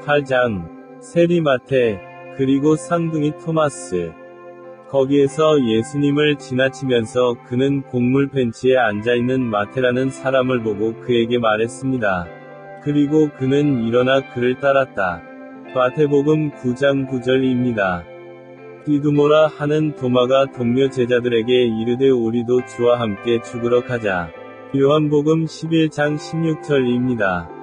28장, 세리마테, 그리고 쌍둥이 토마스. 거기에서 예수님을 지나치면서 그는 곡물 벤치에 앉아있는 마테라는 사람을 보고 그에게 말했습니다. 그리고 그는 일어나 그를 따랐다. 마태복음 9장 9절입니다. 디두모라 하는 도마가 동료 제자들에게 이르되 우리도 주와 함께 죽으러 가자. 요한복음 11장 16절입니다.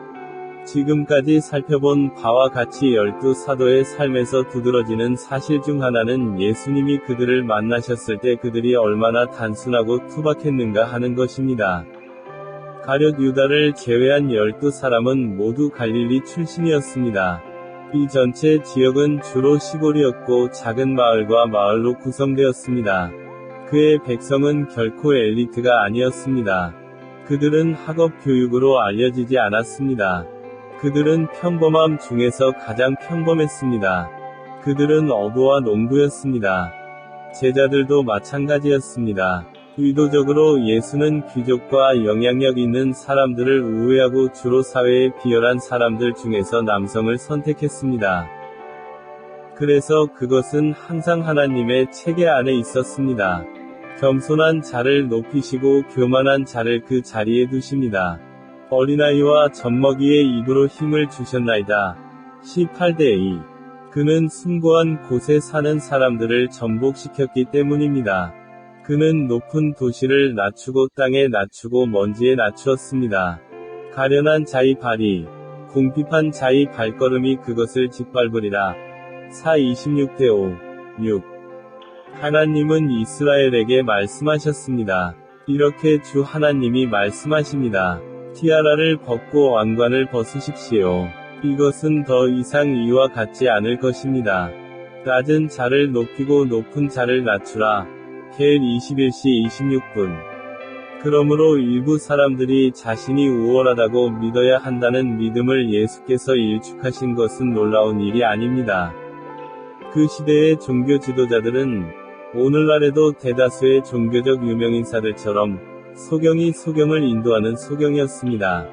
지금까지 살펴본 바와 같이 12사도의 삶에서 두드러지는 사실 중 하나는 예수님이 그들을 만나셨을 때 그들이 얼마나 단순하고 투박했는가 하는 것입니다. 가룟 유다를 제외한 12사람은 모두 갈릴리 출신이었습니다. 이 전체 지역은 주로 시골이었고 작은 마을과 마을로 구성되었습니다. 그의 백성은 결코 엘리트가 아니었습니다. 그들은 학업 교육으로 알려지지 않았습니다. 그들은 평범함 중에서 가장 평범했습니다. 그들은 어부와 농부였습니다. 제자들도 마찬가지였습니다. 의도적으로 예수는 귀족과 영향력 있는 사람들을 우회하고 주로 사회에 비열한 사람들 중에서 남성을 선택했습니다. 그래서 그것은 항상 하나님의 체계 안에 있었습니다. 겸손한 자를 높이시고 교만한 자를 그 자리에 두십니다. 어린아이와 젖먹이의 입으로 힘을 주셨나이다. 18대2. 그는 숭고한 곳에 사는 사람들을 전복시켰기 때문입니다. 그는 높은 도시를 낮추고 땅에 낮추고 먼지에 낮추었습니다. 가련한 자의 발이, 궁핍한 자의 발걸음이 그것을 짓밟으리라. 4:26-5. 6. 하나님은 이스라엘에게 말씀하셨습니다. 이렇게 주 하나님이 말씀하십니다. 티아라를 벗고 왕관을 벗으십시오. 이것은 더 이상 이와 같지 않을 것입니다. 낮은 자를 높이고 높은 자를 낮추라. 겔 21시 26분. 그러므로 일부 사람들이 자신이 우월하다고 믿어야 한다는 믿음을 예수께서 일축하신 것은 놀라운 일이 아닙니다. 그 시대의 종교 지도자들은 오늘날에도 대다수의 종교적 유명인사들처럼 소경이 소경을 인도하는 소경이었습니다.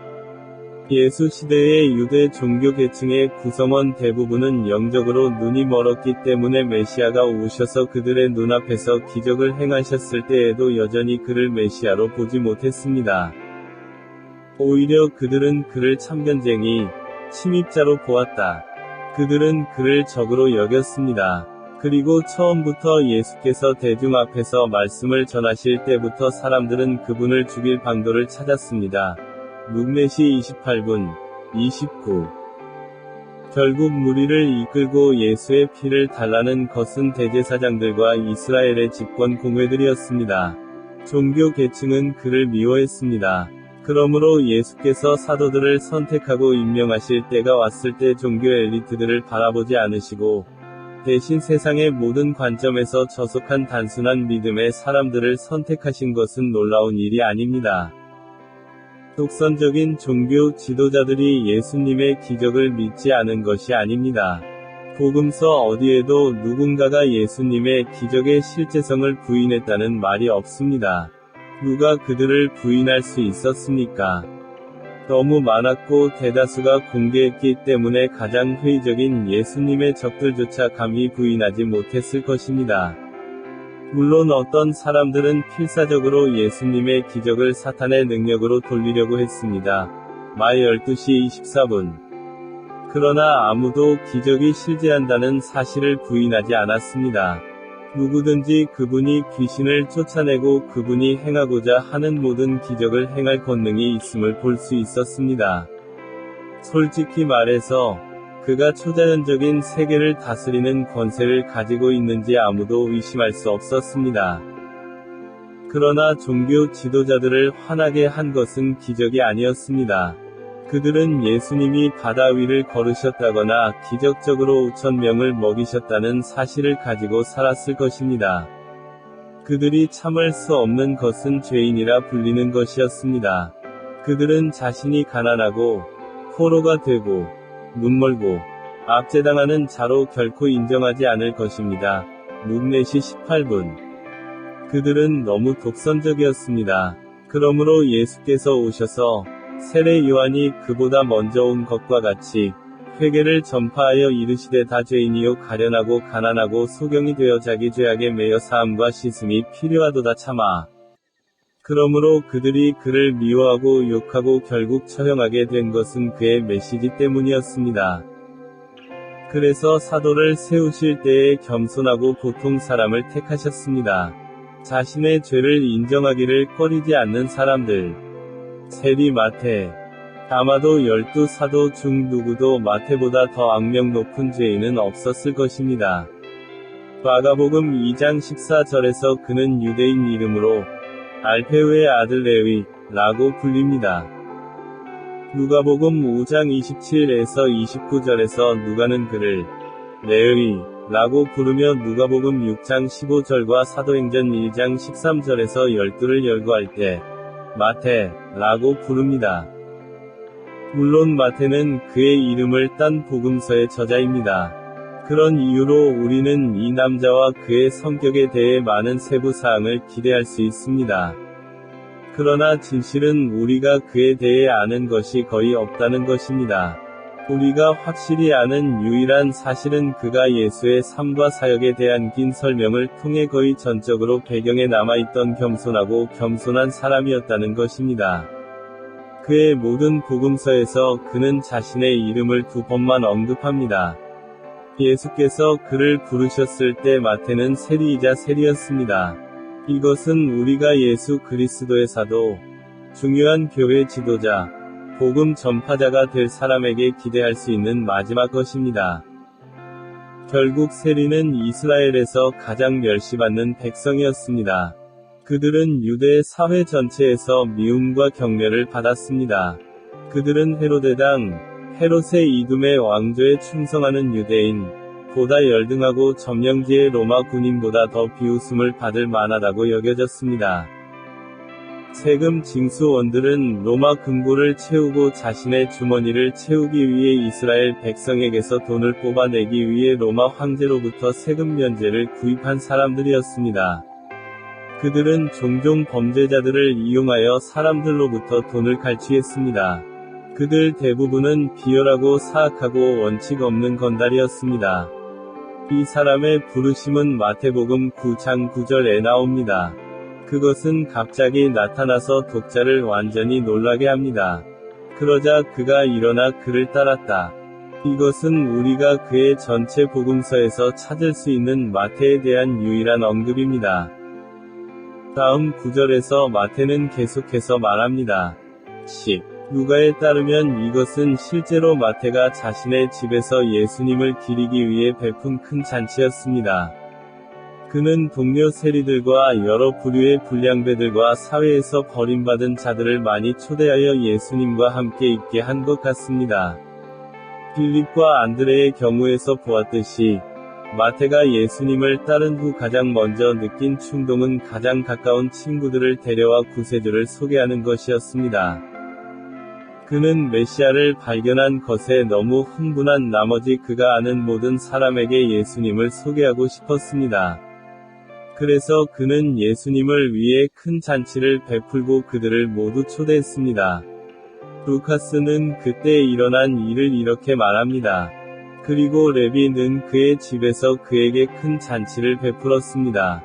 예수 시대의 유대 종교 계층의 구성원 대부분은 영적으로 눈이 멀었기 때문에 메시아가 오셔서 그들의 눈앞에서 기적을 행하셨을 때에도 여전히 그를 메시아로 보지 못했습니다. 오히려 그들은 그를 참견쟁이, 침입자로 보았다. 그들은 그를 적으로 여겼습니다. 그리고 처음부터 예수께서 대중 앞에서 말씀을 전하실 때부터 사람들은 그분을 죽일 방도를 찾았습니다. 룩넷이 28분, 29. 결국 무리를 이끌고 예수의 피를 달라는 것은 대제사장들과 이스라엘의 집권 공회들이었습니다. 종교 계층은 그를 미워했습니다. 그러므로 예수께서 사도들을 선택하고 임명하실 때가 왔을 때 종교 엘리트들을 바라보지 않으시고 대신 세상의 모든 관점에서 저속한 단순한 믿음의 사람들을 선택하신 것은 놀라운 일이 아닙니다. 독선적인 종교 지도자들이 예수님의 기적을 믿지 않은 것이 아닙니다. 복음서 어디에도 누군가가 예수님의 기적의 실제성을 부인했다는 말이 없습니다. 누가 그들을 부인할 수 있었습니까? 너무 많았고 대다수가 공개했기 때문에 가장 회의적인 예수님의 적들조차 감히 부인하지 못했을 것입니다. 물론 어떤 사람들은 필사적으로 예수님의 기적을 사탄의 능력으로 돌리려고 했습니다. 마 12시 24분. 그러나 아무도 기적이 실제한다는 사실을 부인하지 않았습니다. 누구든지 그분이 귀신을 쫓아내고 그분이 행하고자 하는 모든 기적을 행할 권능이 있음을 볼 수 있었습니다. 솔직히 말해서 그가 초자연적인 세계를 다스리는 권세를 가지고 있는지 아무도 의심할 수 없었습니다. 그러나 종교 지도자들을 화나게 한 것은 기적이 아니었습니다. 그들은 예수님이 바다 위를 걸으셨다거나 기적적으로 5,000명을 먹이셨다는 사실을 가지고 살았을 것입니다. 그들이 참을 수 없는 것은 죄인이라 불리는 것이었습니다. 그들은 자신이 가난하고 포로가 되고 눈멀고 압제당하는 자로 결코 인정하지 않을 것입니다. 룩넷이 18분. 그들은 너무 독선적이었습니다. 그러므로 예수께서 오셔서 세례 요한이 그보다 먼저 온 것과 같이 회개를 전파하여 이르시되 다 죄인이요 가련하고 가난하고 소경이 되어 자기 죄악에 매여 사함과 씻음이 필요하도다 참아. 그러므로 그들이 그를 미워하고 욕하고 결국 처형하게 된 것은 그의 메시지 때문이었습니다. 그래서 사도를 세우실 때에 겸손하고 보통 사람을 택하셨습니다. 자신의 죄를 인정하기를 꺼리지 않는 사람들. 세리 마태. 아마도 12사도 중 누구도 마태보다 더 악명 높은 죄인은 없었을 것입니다. 마가복음 2장 14절에서 그는 유대인 이름으로 알페우의 아들 레위 라고 불립니다. 누가복음 5장 27에서 29절에서 누가는 그를 레위 라고 부르며 누가복음 6장 15절과 사도행전 1장 13절에서 12를 열거할 때 마태 라고 부릅니다. 물론 마태는 그의 이름을 딴 복음서의 저자입니다. 그런 이유로 우리는 이 남자와 그의 성격에 대해 많은 세부 사항을 기대할 수 있습니다. 그러나 진실은 우리가 그에 대해 아는 것이 거의 없다는 것입니다. 우리가 확실히 아는 유일한 사실은 그가 예수의 삶과 사역에 대한 긴 설명을 통해 거의 전적으로 배경에 남아있던 겸손하고 겸손한 사람이었다는 것입니다. 그의 모든 복음서에서 그는 자신의 이름을 2번만 언급합니다. 예수께서 그를 부르셨을 때 마태는 세리이자 세리였습니다. 이것은 우리가 예수 그리스도의 사도, 중요한 교회 지도자, 복음 전파자가 될 사람에게 기대할 수 있는 마지막 것입니다. 결국 세리는 이스라엘에서 가장 멸시받는 백성이었습니다. 그들은 유대 사회 전체에서 미움과 경멸을 받았습니다. 그들은 헤로데당, 헤롯의 이두메 왕조에 충성하는 유대인, 보다 열등하고 점령지의 로마 군인보다 더 비웃음을 받을 만하다고 여겨졌습니다. 세금 징수원들은 로마 금고를 채우고 자신의 주머니를 채우기 위해 이스라엘 백성에게서 돈을 뽑아내기 위해 로마 황제로부터 세금 면제를 구입한 사람들이었습니다. 그들은 종종 범죄자들을 이용하여 사람들로부터 돈을 갈취했습니다. 그들 대부분은 비열하고 사악하고 원칙 없는 건달이었습니다. 이 사람의 부르심은 마태복음 9장 9절에 나옵니다. 그것은 갑자기 나타나서 독자를 완전히 놀라게 합니다. 그러자 그가 일어나 그를 따랐다. 이것은 우리가 그의 전체 복음서에서 찾을 수 있는 마태에 대한 유일한 언급입니다. 다음 9절에서 마태는 계속해서 말합니다. 10. 누가에 따르면 이것은 실제로 마태가 자신의 집에서 예수님을 기리기 위해 베푼 큰 잔치였습니다. 그는 동료 세리들과 여러 부류의 불량배들과 사회에서 버림받은 자들을 많이 초대하여 예수님과 함께 있게 한 것 같습니다. 빌립과 안드레의 경우에서 보았듯이 마태가 예수님을 따른 후 가장 먼저 느낀 충동은 가장 가까운 친구들을 데려와 구세주를 소개하는 것이었습니다. 그는 메시아를 발견한 것에 너무 흥분한 나머지 그가 아는 모든 사람에게 예수님을 소개하고 싶었습니다. 그래서 그는 예수님을 위해 큰 잔치를 베풀고 그들을 모두 초대했습니다. 루카스는 그때 일어난 일을 이렇게 말합니다. 그리고 레비는 그의 집에서 그에게 큰 잔치를 베풀었습니다.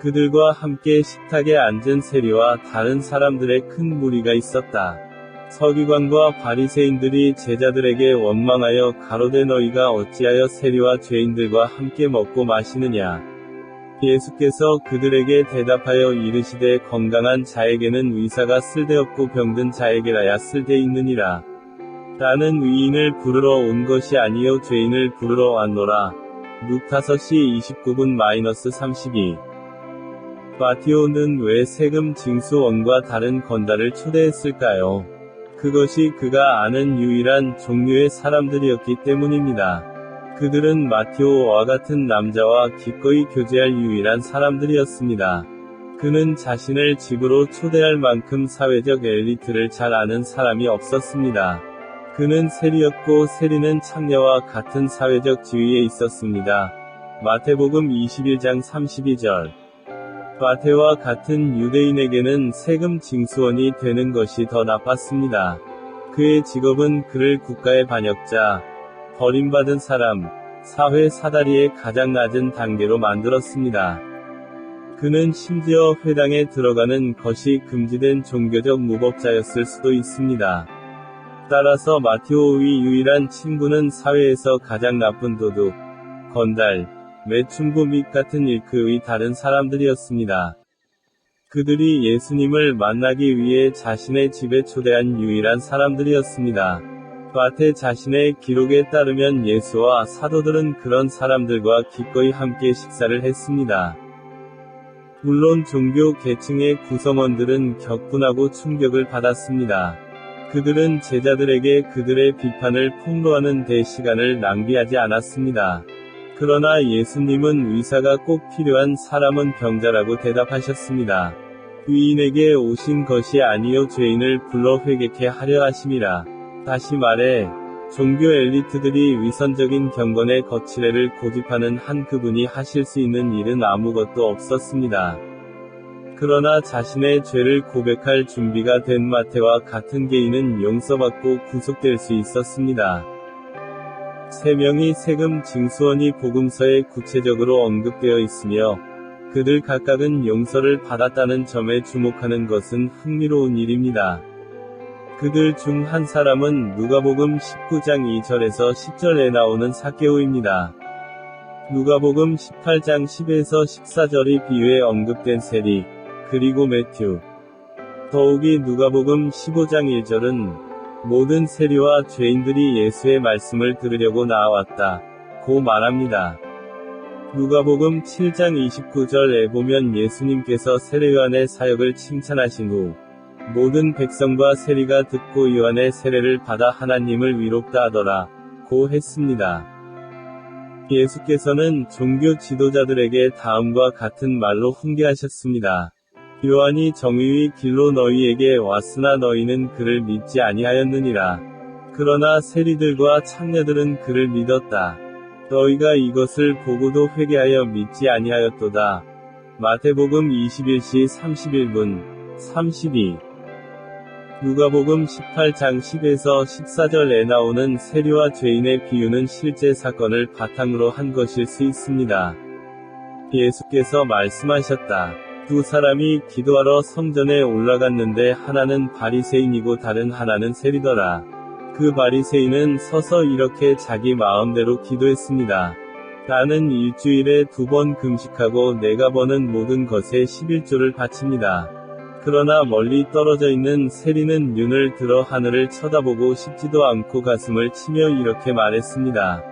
그들과 함께 식탁에 앉은 세리와 다른 사람들의 큰 무리가 있었다. 서기관과 바리새인들이 제자들에게 원망하여 가로되 너희가 어찌하여 세리와 죄인들과 함께 먹고 마시느냐. 예수께서 그들에게 대답하여 이르시되 건강한 자에게는 의사가 쓸데없고 병든 자에게라야 쓸데있느니라. 나는 의인을 부르러 온 것이 아니요 죄인을 부르러 왔노라. 룩 5시 29분-32. 마티오는 왜 세금 징수원과 다른 건달을 초대했을까요? 그것이 그가 아는 유일한 종류의 사람들이었기 때문입니다. 그들은 마티오와 같은 남자와 기꺼이 교제할 유일한 사람들이었습니다. 그는 자신을 집으로 초대할 만큼 사회적 엘리트를 잘 아는 사람이 없었습니다. 그는 세리였고 세리는 창녀와 같은 사회적 지위에 있었습니다. 마태복음 21장 32절. 마태와 같은 유대인에게는 세금 징수원이 되는 것이 더 나빴습니다. 그의 직업은 그를 국가의 반역자, 버림받은 사람, 사회 사다리의 가장 낮은 단계로 만들었습니다. 그는 심지어 회당에 들어가는 것이 금지된 종교적 무법자였을 수도 있습니다. 따라서 마티오의 유일한 친구는 사회에서 가장 나쁜 도둑, 건달, 매춘부 및 같은 일크의 다른 사람들이었습니다. 그들이 예수님을 만나기 위해 자신의 집에 초대한 유일한 사람들이었습니다. 바테 자신의 기록에 따르면 예수와 사도들은 그런 사람들과 기꺼이 함께 식사를 했습니다. 물론 종교 계층의 구성원들은 격분하고 충격을 받았습니다. 그들은 제자들에게 그들의 비판을 폭로하는 데 시간을 낭비하지 않았습니다. 그러나 예수님은 의사가 꼭 필요한 사람은 병자라고 대답하셨습니다. 의인에게 오신 것이 아니요 죄인을 불러 회개케 하려 하심이라. 다시 말해, 종교 엘리트들이 위선적인 경건의 거칠애를 고집하는 한 그분이 하실 수 있는 일은 아무것도 없었습니다. 그러나 자신의 죄를 고백할 준비가 된 마태와 같은 개인은 용서받고 구속될 수 있었습니다. 세 명의 세금 징수원이 복음서에 구체적으로 언급되어 있으며, 그들 각각은 용서를 받았다는 점에 주목하는 것은 흥미로운 일입니다. 그들 중 한 사람은 누가복음 19장 2절에서 10절에 나오는 삭개오입니다. 누가복음 18장 10에서 14절이 비유에 언급된 세리, 그리고 매튜. 더욱이 누가복음 15장 1절은 모든 세리와 죄인들이 예수의 말씀을 들으려고 나아왔다 고 말합니다. 누가복음 7장 29절에 보면 예수님께서 세례요한의 사역을 칭찬하신 후 모든 백성과 세리가 듣고 요한의 세례를 받아 하나님을 위롭다 하더라 고 했습니다. 예수께서는 종교 지도자들에게 다음과 같은 말로 훈계하셨습니다. 요한이 정의의 길로 너희에게 왔으나 너희는 그를 믿지 아니하였느니라. 그러나 세리들과 창녀들은 그를 믿었다. 너희가 이것을 보고도 회개하여 믿지 아니하였도다. 마태복음 21시 31분 32. 누가복음 18장 10에서 14절에 나오는 세리와 죄인의 비유는 실제 사건을 바탕으로 한 것일 수 있습니다. 예수께서 말씀하셨다. 두 사람이 기도하러 성전에 올라갔는데 하나는 바리새인이고 다른 하나는 세리더라. 그 바리새인은 서서 이렇게 자기 마음대로 기도했습니다. 나는 일주일에 2번 금식하고 내가 버는 모든 것에 11조를 바칩니다. 그러나 멀리 떨어져 있는 세리는 눈을 들어 하늘을 쳐다보고 싶지도 않고 가슴을 치며 이렇게 말했습니다.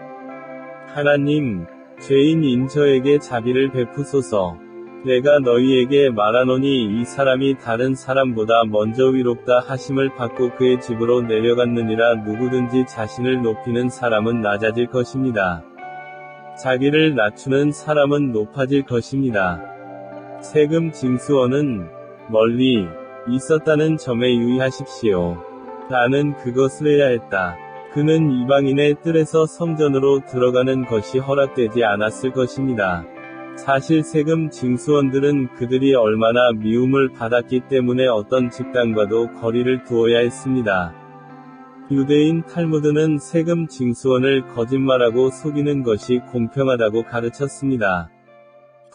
하나님, 죄인인 저에게 자비를 베푸소서. 내가 너희에게 말하노니 이 사람이 다른 사람보다 먼저 위롭다 하심을 받고 그의 집으로 내려갔느니라. 누구든지 자신을 높이는 사람은 낮아질 것입니다. 자기를 낮추는 사람은 높아질 것입니다. 세금 징수원은 멀리 있었다는 점에 유의하십시오. 나는 그것을 해야 했다. 그는 이방인의 뜰에서 성전으로 들어가는 것이 허락되지 않았을 것입니다. 사실 세금 징수원들은 그들이 얼마나 미움을 받았기 때문에 어떤 집단과도 거리를 두어야 했습니다. 유대인 탈무드는 세금 징수원을 거짓말하고 속이는 것이 공평하다고 가르쳤습니다.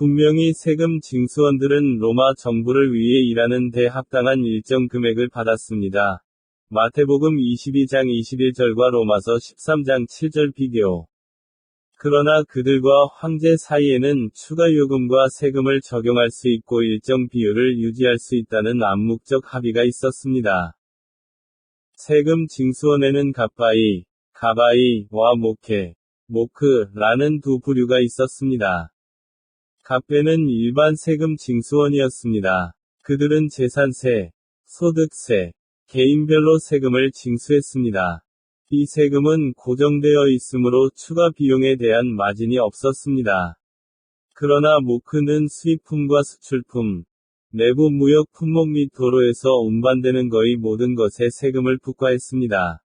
분명히 세금 징수원들은 로마 정부를 위해 일하는 데 합당한 일정 금액을 받았습니다. 마태복음 22장 21절과 로마서 13장 7절 비교. 그러나 그들과 황제 사이에는 추가 요금과 세금을 적용할 수 있고 일정 비율을 유지할 수 있다는 암묵적 합의가 있었습니다. 세금 징수원에는 갓바이, 가바이와 모케, 모크라는 두 부류가 있었습니다. 갓베는 일반 세금 징수원이었습니다. 그들은 재산세, 소득세, 개인별로 세금을 징수했습니다. 이 세금은 고정되어 있으므로 추가 비용에 대한 마진이 없었습니다. 그러나 모크는 수입품과 수출품, 내부 무역 품목 및 도로에서 운반되는 거의 모든 것에 세금을 부과했습니다.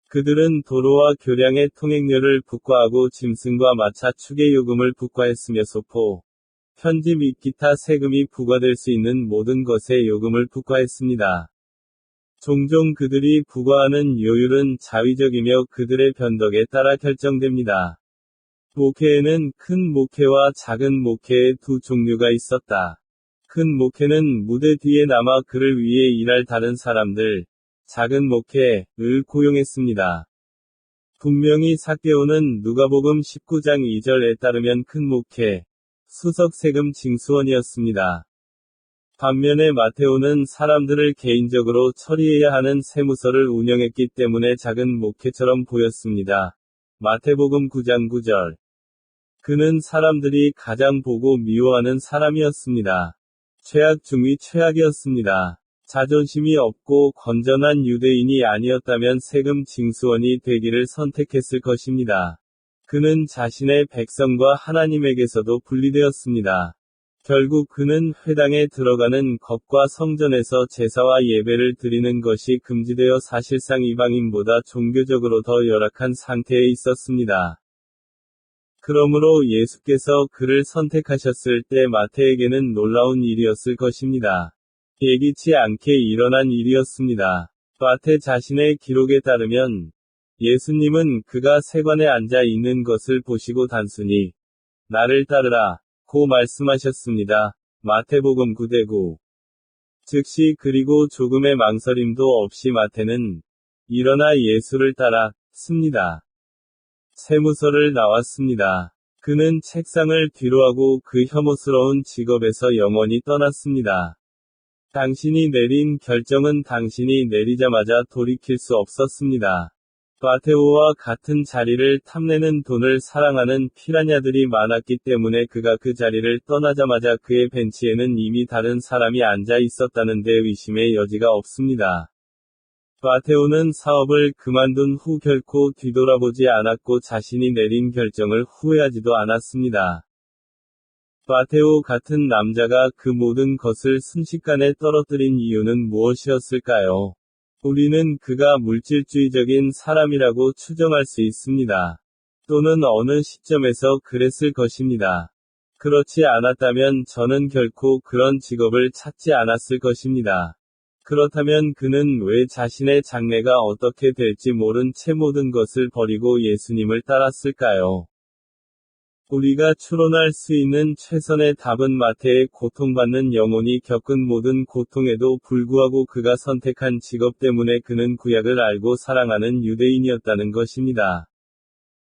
그들은 도로와 교량의 통행료를 부과하고 짐승과 마차 추계 요금을 부과했으며 소포, 편지 및 기타 세금이 부과될 수 있는 모든 것에 요금을 부과했습니다. 종종 그들이 부과하는 요율은 자위적이며 그들의 변덕에 따라 결정됩니다. 목회에는 큰 목회와 작은 목회의 두 종류가 있었다. 큰 목회는 무대 뒤에 남아 그를 위해 일할 다른 사람들, 작은 목회를 고용했습니다. 분명히 삭개오는 누가복음 19장 2절에 따르면 큰 목회, 수석 세금 징수원이었습니다. 반면에 마테오는 사람들을 개인적으로 처리해야 하는 세무서를 운영했기 때문에 작은 목회처럼 보였습니다. 마태복음 9장 9절. 그는 사람들이 가장 보고 미워하는 사람이었습니다. 최악 중의 최악이었습니다. 자존심이 없고 건전한 유대인이 아니었다면 세금 징수원이 되기를 선택했을 것입니다. 그는 자신의 백성과 하나님에게서도 분리되었습니다. 결국 그는 회당에 들어가는 것과 성전에서 제사와 예배를 드리는 것이 금지되어 사실상 이방인보다 종교적으로 더 열악한 상태에 있었습니다. 그러므로 예수께서 그를 선택하셨을 때 마태에게는 놀라운 일이었을 것입니다. 예기치 않게 일어난 일이었습니다. 마태 자신의 기록에 따르면 예수님은 그가 세관에 앉아 있는 것을 보시고 단순히 나를 따르라 고 말씀하셨습니다. 마태복음 9대9. 즉시 그리고 조금의 망설임도 없이 마태는 일어나 예수를 따랐습니다. 세무서를 나왔습니다. 그는 책상을 뒤로하고 그 혐오스러운 직업에서 영원히 떠났습니다. 당신이 내린 결정은 당신이 내리자마자 돌이킬 수 없었습니다. 마테오와 같은 자리를 탐내는 돈을 사랑하는 피라냐들이 많았기 때문에 그가 그 자리를 떠나자마자 그의 벤치에는 이미 다른 사람이 앉아 있었다는 데 의심의 여지가 없습니다. 마테오는 사업을 그만둔 후 결코 뒤돌아보지 않았고 자신이 내린 결정을 후회하지도 않았습니다. 마테오 같은 남자가 그 모든 것을 순식간에 떨어뜨린 이유는 무엇이었을까요? 우리는 그가 물질주의적인 사람이라고 추정할 수 있습니다. 또는 어느 시점에서 그랬을 것입니다. 그렇지 않았다면 저는 결코 그런 직업을 찾지 않았을 것입니다. 그렇다면 그는 왜 자신의 장래가 어떻게 될지 모른 채 모든 것을 버리고 예수님을 따랐을까요? 우리가 추론할 수 있는 최선의 답은 마태의 고통받는 영혼이 겪은 모든 고통에도 불구하고 그가 선택한 직업 때문에 그는 구약을 알고 사랑하는 유대인이었다는 것입니다.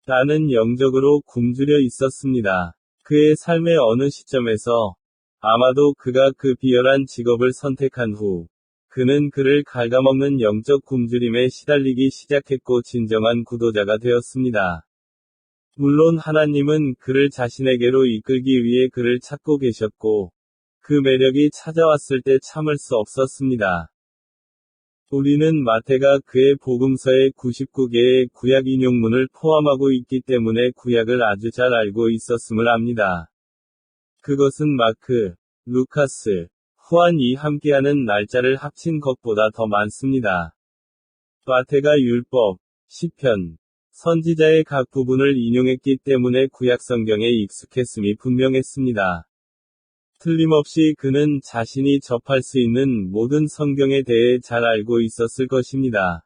나는 영적으로 굶주려 있었습니다. 그의 삶의 어느 시점에서 아마도 그가 그 비열한 직업을 선택한 후 그는 그를 갉아먹는 영적 굶주림에 시달리기 시작했고 진정한 구도자가 되었습니다. 물론 하나님은 그를 자신에게로 이끌기 위해 그를 찾고 계셨고, 그 매력이 찾아왔을 때 참을 수 없었습니다. 우리는 마태가 그의 복음서에 99개의 구약 인용문을 포함하고 있기 때문에 구약을 아주 잘 알고 있었음을 압니다. 그것은 마크, 루카스, 후안이 함께하는 날짜를 합친 것보다 더 많습니다. 마태가 율법, 시편, 선지자의 각 부분을 인용했기 때문에 구약 성경에 익숙했음이 분명했습니다. 틀림없이 그는 자신이 접할 수 있는 모든 성경에 대해 잘 알고 있었을 것입니다.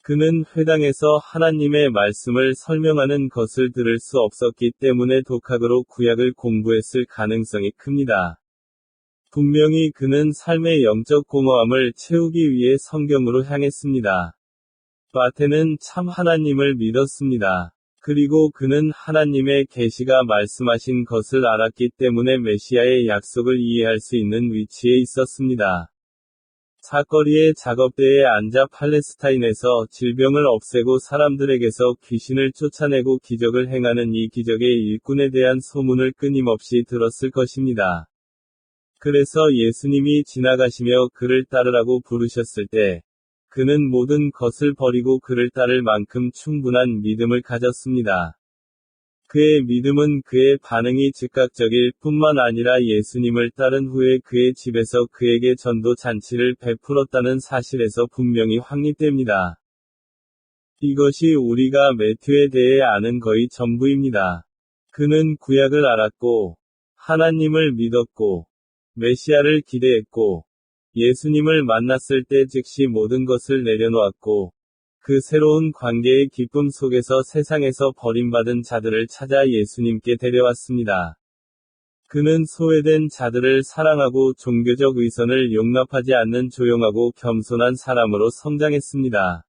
그는 회당에서 하나님의 말씀을 설명하는 것을 들을 수 없었기 때문에 독학으로 구약을 공부했을 가능성이 큽니다. 분명히 그는 삶의 영적 공허함을 채우기 위해 성경으로 향했습니다. 마태는 참 하나님을 믿었습니다. 그리고 그는 하나님의 계시가 말씀하신 것을 알았기 때문에 메시아의 약속을 이해할 수 있는 위치에 있었습니다. 사거리의 작업대에 앉아 팔레스타인에서 질병을 없애고 사람들에게서 귀신을 쫓아내고 기적을 행하는 이 기적의 일꾼에 대한 소문을 끊임없이 들었을 것입니다. 그래서 예수님이 지나가시며 그를 따르라고 부르셨을 때, 그는 모든 것을 버리고 그를 따를 만큼 충분한 믿음을 가졌습니다. 그의 믿음은 그의 반응이 즉각적일 뿐만 아니라 예수님을 따른 후에 그의 집에서 그에게 전도 잔치를 베풀었다는 사실에서 분명히 확립됩니다. 이것이 우리가 매튜에 대해 아는 거의 전부입니다. 그는 구약을 알았고, 하나님을 믿었고, 메시아를 기대했고, 예수님을 만났을 때 즉시 모든 것을 내려놓았고, 그 새로운 관계의 기쁨 속에서 세상에서 버림받은 자들을 찾아 예수님께 데려왔습니다. 그는 소외된 자들을 사랑하고 종교적 위선을 용납하지 않는 조용하고 겸손한 사람으로 성장했습니다.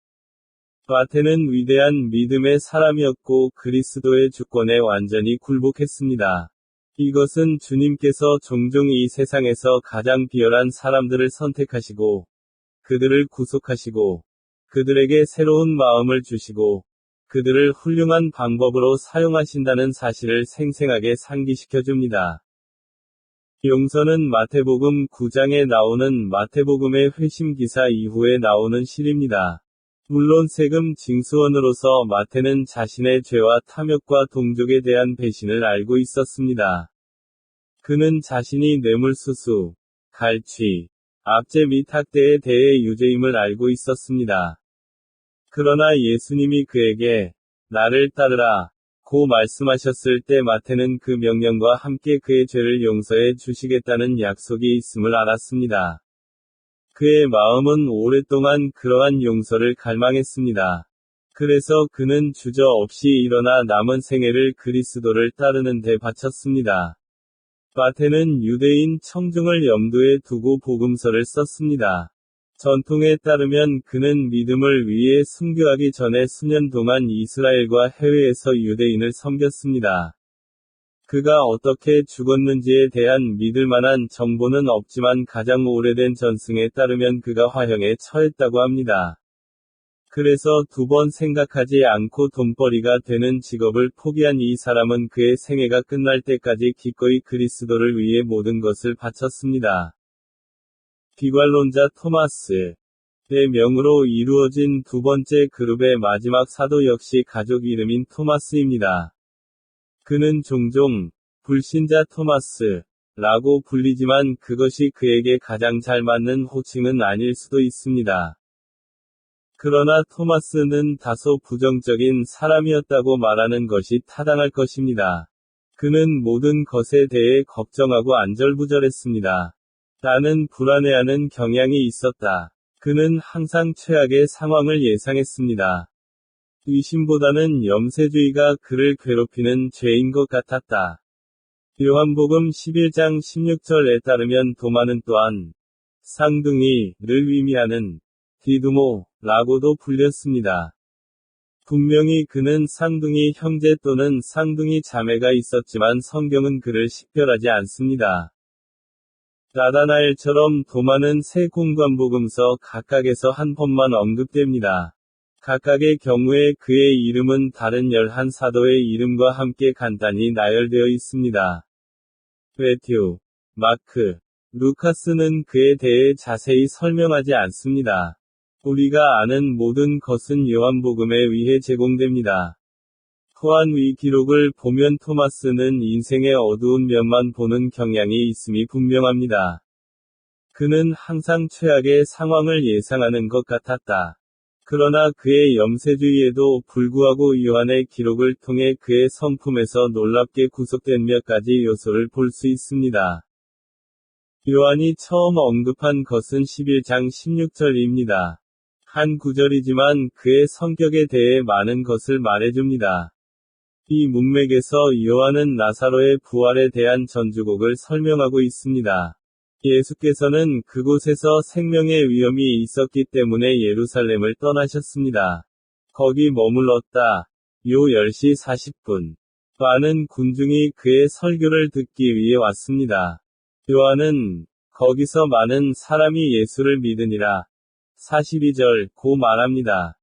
마태는 위대한 믿음의 사람이었고 그리스도의 주권에 완전히 굴복했습니다. 이것은 주님께서 종종 이 세상에서 가장 비열한 사람들을 선택하시고, 그들을 구속하시고, 그들에게 새로운 마음을 주시고, 그들을 훌륭한 방법으로 사용하신다는 사실을 생생하게 상기시켜 줍니다. 용서는 마태복음 9장에 나오는 마태복음의 회심 기사 이후에 나오는 시입니다. 물론 세금 징수원으로서 마태는 자신의 죄와 탐욕과 동족에 대한 배신을 알고 있었습니다. 그는 자신이 뇌물수수, 갈취, 압제 및 학대에 대해 유죄임을 알고 있었습니다. 그러나 예수님이 그에게 나를 따르라 고 말씀하셨을 때 마태는 그 명령과 함께 그의 죄를 용서해 주시겠다는 약속이 있음을 알았습니다. 그의 마음은 오랫동안 그러한 용서를 갈망했습니다. 그래서 그는 주저없이 일어나 남은 생애를 그리스도를 따르는 데 바쳤습니다. 마태는 유대인 청중을 염두에 두고 복음서를 썼습니다. 전통에 따르면 그는 믿음을 위해 순교하기 전에 수년 동안 이스라엘과 해외에서 유대인을 섬겼습니다. 그가 어떻게 죽었는지에 대한 믿을 만한 정보는 없지만 가장 오래된 전승에 따르면 그가 화형에 처했다고 합니다. 그래서 두 번 생각하지 않고 돈벌이가 되는 직업을 포기한 이 사람은 그의 생애가 끝날 때까지 기꺼이 그리스도를 위해 모든 것을 바쳤습니다. 비관론자 토마스. 의 명으로 이루어진 두 번째 그룹의 마지막 사도 역시 가족 이름인 토마스입니다. 그는 종종 불신자 토마스 라고 불리지만 그것이 그에게 가장 잘 맞는 호칭은 아닐 수도 있습니다. 그러나 토마스는 다소 부정적인 사람이었다고 말하는 것이 타당할 것입니다. 그는 모든 것에 대해 걱정하고 안절부절했습니다. 나는 불안해하는 경향이 있었다. 그는 항상 최악의 상황을 예상했습니다. 의심보다는 염세주의가 그를 괴롭히는 죄인 것 같았다. 요한복음 11장 16절에 따르면 도마는 또한 쌍둥이를 의미하는 디두모라고도 불렸습니다. 분명히 그는 쌍둥이 형제 또는 쌍둥이 자매가 있었지만 성경은 그를 식별하지 않습니다. 나다나엘처럼 도마는 세 공관복음서 각각에서 한 번만 언급됩니다. 각각의 경우에 그의 이름은 다른 11사도의 이름과 함께 간단히 나열되어 있습니다. 매튜, 마크, 루카스는 그에 대해 자세히 설명하지 않습니다. 우리가 아는 모든 것은 요한복음에 의해 제공됩니다. 또한 위 기록을 보면 토마스는 인생의 어두운 면만 보는 경향이 있음이 분명합니다. 그는 항상 최악의 상황을 예상하는 것 같았다. 그러나 그의 염세주의에도 불구하고 요한의 기록을 통해 그의 성품에서 놀랍게 구속된 몇 가지 요소를 볼 수 있습니다. 요한이 처음 언급한 것은 11장 16절입니다. 한 구절이지만 그의 성격에 대해 많은 것을 말해줍니다. 이 문맥에서 요한은 나사로의 부활에 대한 전주곡을 설명하고 있습니다. 예수께서는 그곳에서 생명의 위험이 있었기 때문에 예루살렘을 떠나셨습니다. 거기 머물렀다. 요 10시 40분. 많은 군중이 그의 설교를 듣기 위해 왔습니다. 요한은 거기서 많은 사람이 예수를 믿으니라. 42절 고 말합니다.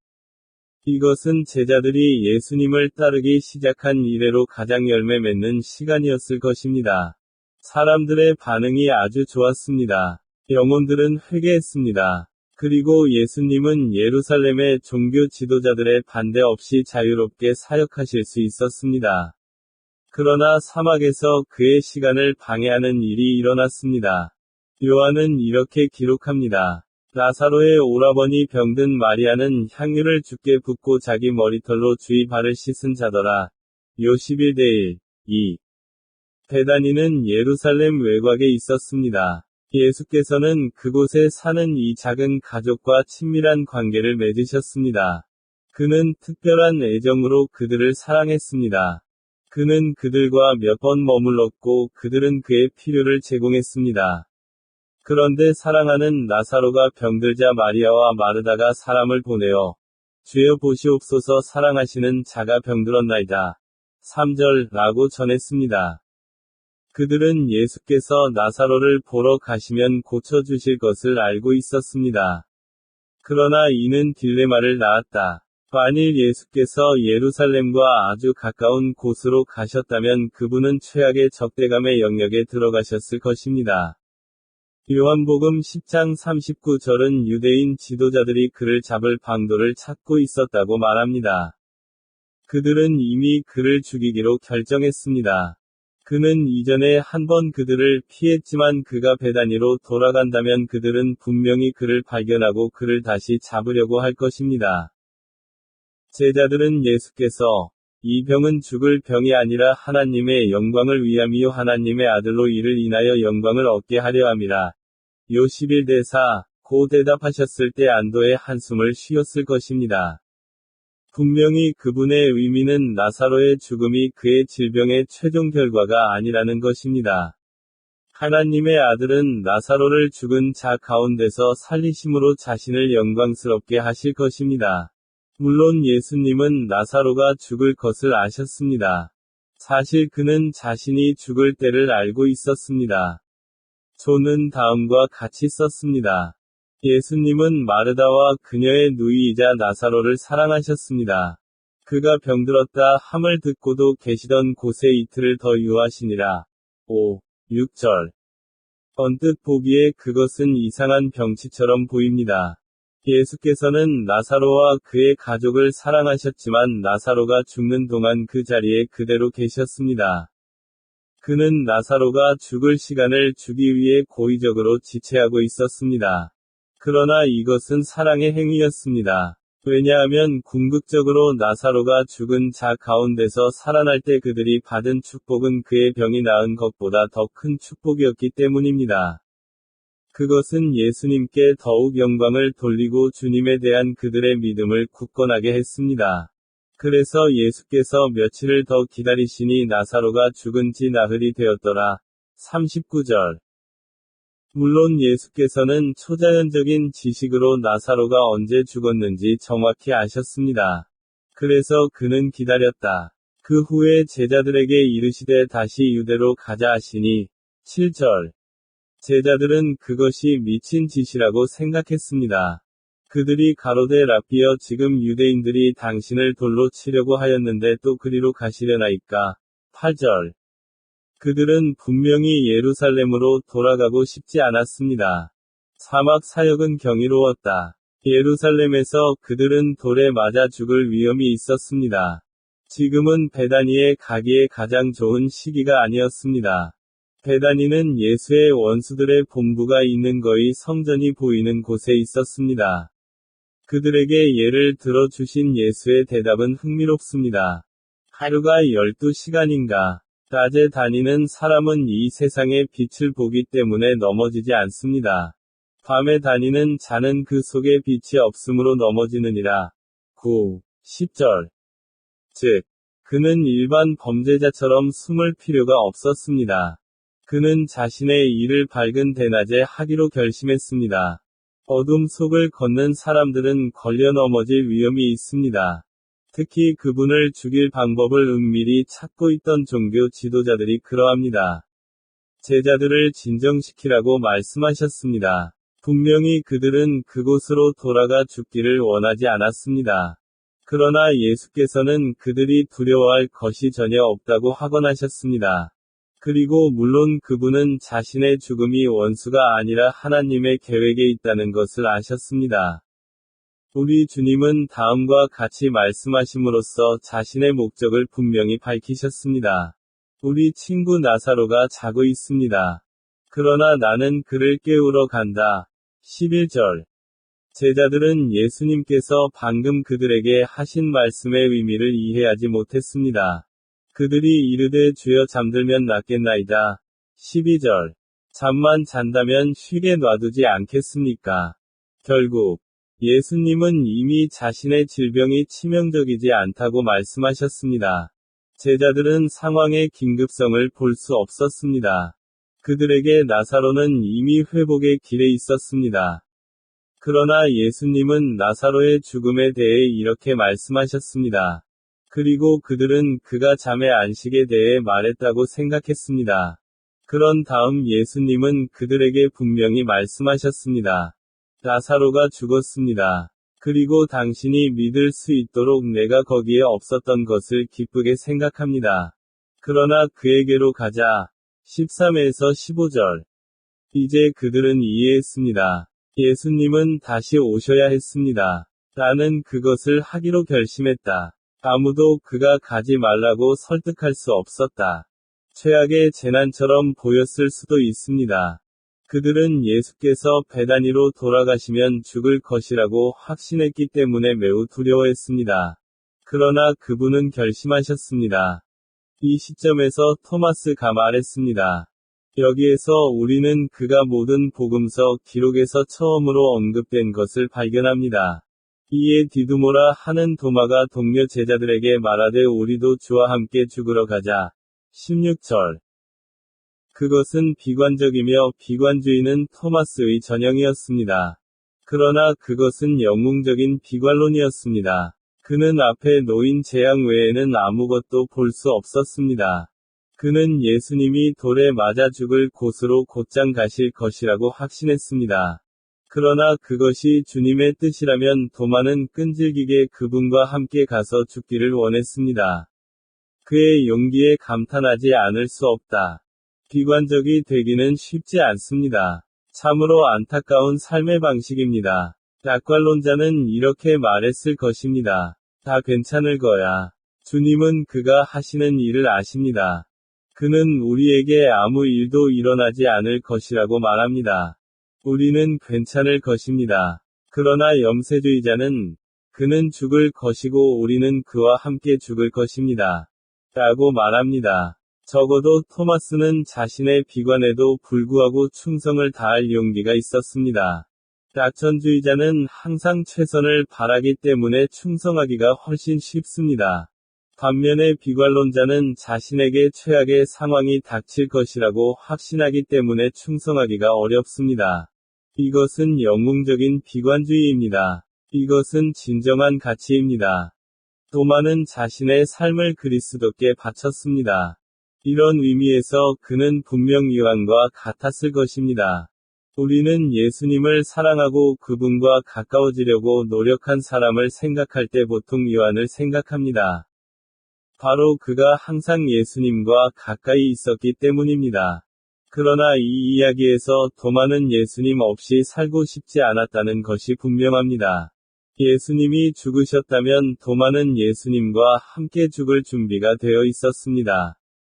이것은 제자들이 예수님을 따르기 시작한 이래로 가장 열매 맺는 시간이었을 것입니다. 사람들의 반응이 아주 좋았습니다. 영혼들은 회개했습니다. 그리고 예수님은 예루살렘의 종교 지도자들의 반대 없이 자유롭게 사역하실 수 있었습니다. 그러나 사막에서 그의 시간을 방해하는 일이 일어났습니다. 요한은 이렇게 기록합니다. 나사로의 오라버니 병든 마리아는 향유를 주께 붓고 자기 머리털로 주의 발을 씻은 자더라. 요 11대 1, 2. 베다니는 예루살렘 외곽에 있었습니다. 예수께서는 그곳에 사는 이 작은 가족과 친밀한 관계를 맺으셨습니다. 그는 특별한 애정으로 그들을 사랑했습니다. 그는 그들과 몇 번 머물렀고 그들은 그의 필요를 제공했습니다. 그런데 사랑하는 나사로가 병들자 마리아와 마르다가 사람을 보내어 주여 보시옵소서 사랑하시는 자가 병들었나이다. 3절 라고 전했습니다. 그들은 예수께서 나사로를 보러 가시면 고쳐주실 것을 알고 있었습니다. 그러나 이는 딜레마를 낳았다. 만일 예수께서 예루살렘과 아주 가까운 곳으로 가셨다면 그분은 최악의 적대감의 영역에 들어가셨을 것입니다. 요한복음 10장 39절은 유대인 지도자들이 그를 잡을 방도를 찾고 있었다고 말합니다. 그들은 이미 그를 죽이기로 결정했습니다. 그는 이전에 한 번 그들을 피했지만 그가 베다니로 돌아간다면 그들은 분명히 그를 발견하고 그를 다시 잡으려고 할 것입니다. 제자들은 예수께서 이 병은 죽을 병이 아니라 하나님의 영광을 위함이요 하나님의 아들로 이를 인하여 영광을 얻게 하려 함이라. 요 11대사 고 대답하셨을 때 안도의 한숨을 쉬었을 것입니다. 분명히 그분의 의미는 나사로의 죽음이 그의 질병의 최종 결과가 아니라는 것입니다. 하나님의 아들은 나사로를 죽은 자 가운데서 살리심으로 자신을 영광스럽게 하실 것입니다. 물론 예수님은 나사로가 죽을 것을 아셨습니다. 사실 그는 자신이 죽을 때를 알고 있었습니다. 존은 다음과 같이 썼습니다. 예수님은 마르다와 그녀의 누이이자 나사로를 사랑하셨습니다. 그가 병들었다 함을 듣고도 계시던 곳에 이틀을 더 유하시니라. 5, 6절. 언뜻 보기에 그것은 이상한 병치처럼 보입니다. 예수께서는 나사로와 그의 가족을 사랑하셨지만 나사로가 죽는 동안 그 자리에 그대로 계셨습니다. 그는 나사로가 죽을 시간을 주기 위해 고의적으로 지체하고 있었습니다. 그러나 이것은 사랑의 행위였습니다. 왜냐하면 궁극적으로 나사로가 죽은 자 가운데서 살아날 때 그들이 받은 축복은 그의 병이 나은 것보다 더 큰 축복이었기 때문입니다. 그것은 예수님께 더욱 영광을 돌리고 주님에 대한 그들의 믿음을 굳건하게 했습니다. 그래서 예수께서 며칠을 더 기다리시니 나사로가 죽은 지 나흘이 되었더라. 39절. 물론 예수께서는 초자연적인 지식으로 나사로가 언제 죽었는지 정확히 아셨습니다. 그래서 그는 기다렸다. 그 후에 제자들에게 이르시되 다시 유대로 가자 하시니 7절. 제자들은 그것이 미친 짓이라고 생각했습니다. 그들이 가로되 랍비여 지금 유대인들이 당신을 돌로 치려고 하였는데 또 그리로 가시려나이까. 8절. 그들은 분명히 예루살렘으로 돌아가고 싶지 않았습니다. 사막 사역은 경이로웠다. 예루살렘에서 그들은 돌에 맞아 죽을 위험이 있었습니다. 지금은 베다니에 가기에 가장 좋은 시기가 아니었습니다. 베다니는 예수의 원수들의 본부가 있는 거의 성전이 보이는 곳에 있었습니다. 그들에게 예를 들어 주신 예수의 대답은 흥미롭습니다. 하루가 12시간인가? 낮에 다니는 사람은 이 세상의 빛을 보기 때문에 넘어지지 않습니다. 밤에 다니는 자는 그 속에 빛이 없으므로 넘어지느니라. 9, 10절. 즉, 그는 일반 범죄자처럼 숨을 필요가 없었습니다. 그는 자신의 일을 밝은 대낮에 하기로 결심했습니다. 어둠 속을 걷는 사람들은 걸려 넘어질 위험이 있습니다. 특히 그분을 죽일 방법을 은밀히 찾고 있던 종교 지도자들이 그러합니다. 제자들을 진정시키라고 말씀하셨습니다. 분명히 그들은 그곳으로 돌아가 죽기를 원하지 않았습니다. 그러나 예수께서는 그들이 두려워할 것이 전혀 없다고 확언하셨습니다. 그리고 물론 그분은 자신의 죽음이 원수가 아니라 하나님의 계획에 있다는 것을 아셨습니다. 우리 주님은 다음과 같이 말씀하심으로써 자신의 목적을 분명히 밝히셨습니다. 우리 친구 나사로가 자고 있습니다. 그러나 나는 그를 깨우러 간다. 11절. 제자들은 예수님께서 방금 그들에게 하신 말씀의 의미를 이해하지 못했습니다. 그들이 이르되 주여 잠들면 낫겠나이다. 12절. 잠만 잔다면 쉬게 놔두지 않겠습니까? 결국, 예수님은 이미 자신의 질병이 치명적이지 않다고 말씀하셨습니다. 제자들은 상황의 긴급성을 볼 수 없었습니다. 그들에게 나사로는 이미 회복의 길에 있었습니다. 그러나 예수님은 나사로의 죽음에 대해 이렇게 말씀하셨습니다. 그리고 그들은 그가 잠의 안식에 대해 말했다고 생각했습니다. 그런 다음 예수님은 그들에게 분명히 말씀하셨습니다. 나사로가 죽었습니다. 그리고 당신이 믿을 수 있도록 내가 거기에 없었던 것을 기쁘게 생각합니다. 그러나 그에게로 가자. 13에서 15절. 이제 그들은 이해했습니다. 예수님은 다시 오셔야 했습니다. 나는 그것을 하기로 결심했다. 아무도 그가 가지 말라고 설득할 수 없었다. 최악의 재난처럼 보였을 수도 있습니다. 그들은 예수께서 베다니로 돌아가시면 죽을 것이라고 확신했기 때문에 매우 두려워했습니다. 그러나 그분은 결심하셨습니다. 이 시점에서 토마스가 말했습니다. 여기에서 우리는 그가 모든 복음서 기록에서 처음으로 언급된 것을 발견합니다. 이에 디두모라 하는 도마가 동료 제자들에게 말하되 우리도 주와 함께 죽으러 가자. 16절. 그것은 비관적이며 비관주의는 토마스의 전형이었습니다. 그러나 그것은 영웅적인 비관론이었습니다. 그는 앞에 놓인 재앙 외에는 아무것도 볼 수 없었습니다. 그는 예수님이 돌에 맞아 죽을 곳으로 곧장 가실 것이라고 확신했습니다. 그러나 그것이 주님의 뜻이라면 도마는 끈질기게 그분과 함께 가서 죽기를 원했습니다. 그의 용기에 감탄하지 않을 수 없다. 비관적이 되기는 쉽지 않습니다. 참으로 안타까운 삶의 방식입니다. 낙관론자는 이렇게 말했을 것입니다. 다 괜찮을 거야. 주님은 그가 하시는 일을 아십니다. 그는 우리에게 아무 일도 일어나지 않을 것이라고 말합니다. 우리는 괜찮을 것입니다. 그러나 염세주의자는 그는 죽을 것이고 우리는 그와 함께 죽을 것입니다. 라고 말합니다. 적어도 토마스는 자신의 비관에도 불구하고 충성을 다할 용기가 있었습니다. 낙천주의자는 항상 최선을 바라기 때문에 충성하기가 훨씬 쉽습니다. 반면에 비관론자는 자신에게 최악의 상황이 닥칠 것이라고 확신하기 때문에 충성하기가 어렵습니다. 이것은 영웅적인 비관주의입니다. 이것은 진정한 가치입니다. 도마는 자신의 삶을 그리스도께 바쳤습니다. 이런 의미에서 그는 분명 이완과 같았을 것입니다. 우리는 예수님을 사랑하고 그분과 가까워지려고 노력한 사람을 생각할 때 보통 이완을 생각합니다. 바로 그가 항상 예수님과 가까이 있었기 때문입니다. 그러나 이 이야기에서 도마는 예수님 없이 살고 싶지 않았다는 것이 분명합니다. 예수님이 죽으셨다면 도마는 예수님과 함께 죽을 준비가 되어 있었습니다.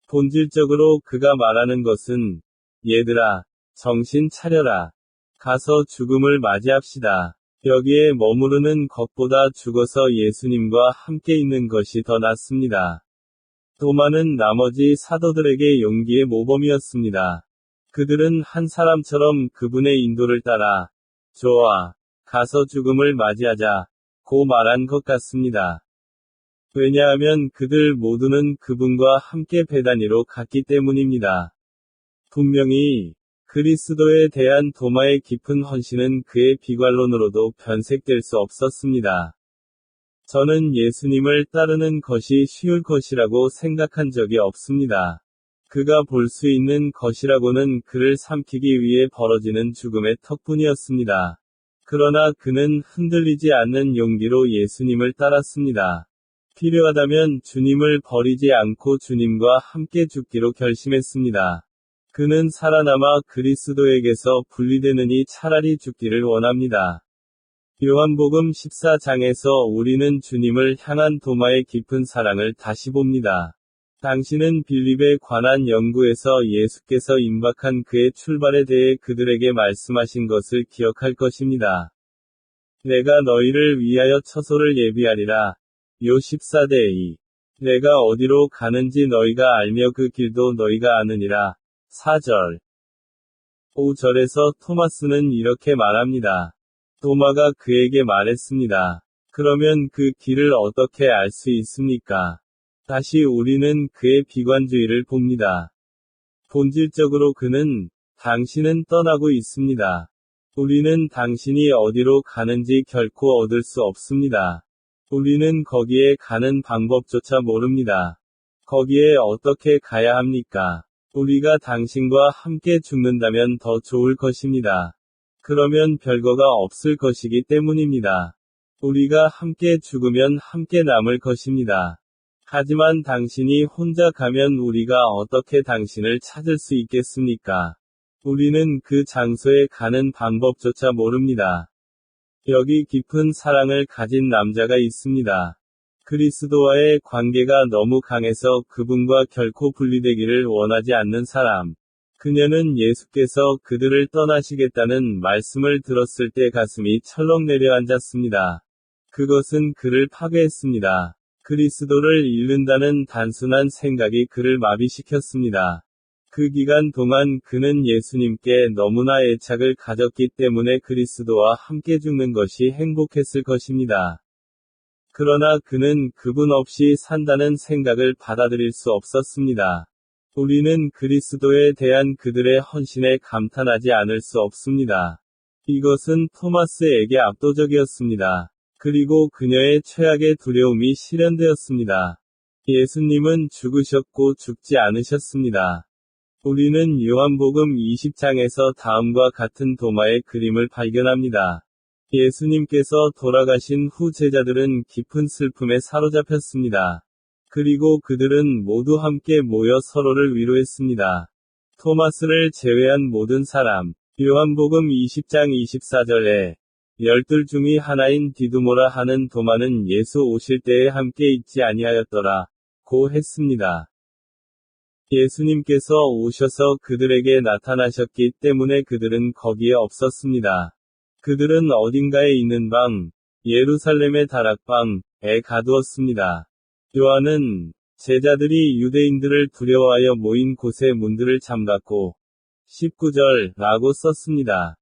본질적으로 그가 말하는 것은, 얘들아, 정신 차려라. 가서 죽음을 맞이합시다. 여기에 머무르는 것보다 죽어서 예수님과 함께 있는 것이 더 낫습니다. 도마는 나머지 사도들에게 용기의 모범이었습니다. 그들은 한 사람처럼 그분의 인도를 따라, 좋아, 가서 죽음을 맞이하자, 고 말한 것 같습니다. 왜냐하면 그들 모두는 그분과 함께 베다니로 갔기 때문입니다. 분명히, 그리스도에 대한 도마의 깊은 헌신은 그의 비관론으로도 변색될 수 없었습니다. 저는 예수님을 따르는 것이 쉬울 것이라고 생각한 적이 없습니다. 그가 볼 수 있는 것이라고는 그를 삼키기 위해 벌어지는 죽음의 턱뿐이었습니다. 그러나 그는 흔들리지 않는 용기로 예수님을 따랐습니다. 필요하다면 주님을 버리지 않고 주님과 함께 죽기로 결심했습니다. 그는 살아남아 그리스도에게서 분리되느니 차라리 죽기를 원합니다. 요한복음 14장에서 우리는 주님을 향한 도마의 깊은 사랑을 다시 봅니다. 당신은 빌립에 관한 연구에서 예수께서 임박한 그의 출발에 대해 그들에게 말씀하신 것을 기억할 것입니다. 내가 너희를 위하여 처소를 예비하리라. 요 14대2. 내가 어디로 가는지 너희가 알며 그 길도 너희가 아느니라. 4절. 5절에서 토마스는 이렇게 말합니다. 도마가 그에게 말했습니다. 그러면 그 길을 어떻게 알 수 있습니까? 다시 우리는 그의 비관주의를 봅니다. 본질적으로 그는 당신은 떠나고 있습니다. 우리는 당신이 어디로 가는지 결코 얻을 수 없습니다. 우리는 거기에 가는 방법조차 모릅니다. 거기에 어떻게 가야 합니까? 우리가 당신과 함께 죽는다면 더 좋을 것입니다. 그러면 별거가 없을 것이기 때문입니다. 우리가 함께 죽으면 함께 남을 것입니다. 하지만 당신이 혼자 가면 우리가 어떻게 당신을 찾을 수 있겠습니까? 우리는 그 장소에 가는 방법조차 모릅니다. 여기 깊은 사랑을 가진 남자가 있습니다. 그리스도와의 관계가 너무 강해서 그분과 결코 분리되기를 원하지 않는 사람. 그녀는 예수께서 그들을 떠나시겠다는 말씀을 들었을 때 가슴이 철렁 내려앉았습니다. 그것은 그를 파괴했습니다. 그리스도를 잃는다는 단순한 생각이 그를 마비시켰습니다. 그 기간 동안 그는 예수님께 너무나 애착을 가졌기 때문에 그리스도와 함께 죽는 것이 행복했을 것입니다. 그러나 그는 그분 없이 산다는 생각을 받아들일 수 없었습니다. 우리는 그리스도에 대한 그들의 헌신에 감탄하지 않을 수 없습니다. 이것은 토마스에게 압도적이었습니다. 그리고 그녀의 최악의 두려움이 실현되었습니다. 예수님은 죽으셨고 죽지 않으셨습니다. 우리는 요한복음 20장에서 다음과 같은 도마의 그림을 발견합니다. 예수님께서 돌아가신 후 제자들은 깊은 슬픔에 사로잡혔습니다. 그리고 그들은 모두 함께 모여 서로를 위로했습니다. 토마스를 제외한 모든 사람. 요한복음 20장 24절에 12 중의 하나인 디두모라 하는 도마는 예수 오실 때에 함께 있지 아니하였더라 고 했습니다. 예수님께서 오셔서 그들에게 나타나셨기 때문에 그들은 거기에 없었습니다. 그들은 어딘가에 있는 방, 예루살렘의 다락방에 가두었습니다. 요한은 제자들이 유대인들을 두려워하여 모인 곳의 문들을 잠갔고 19절 라고 썼습니다.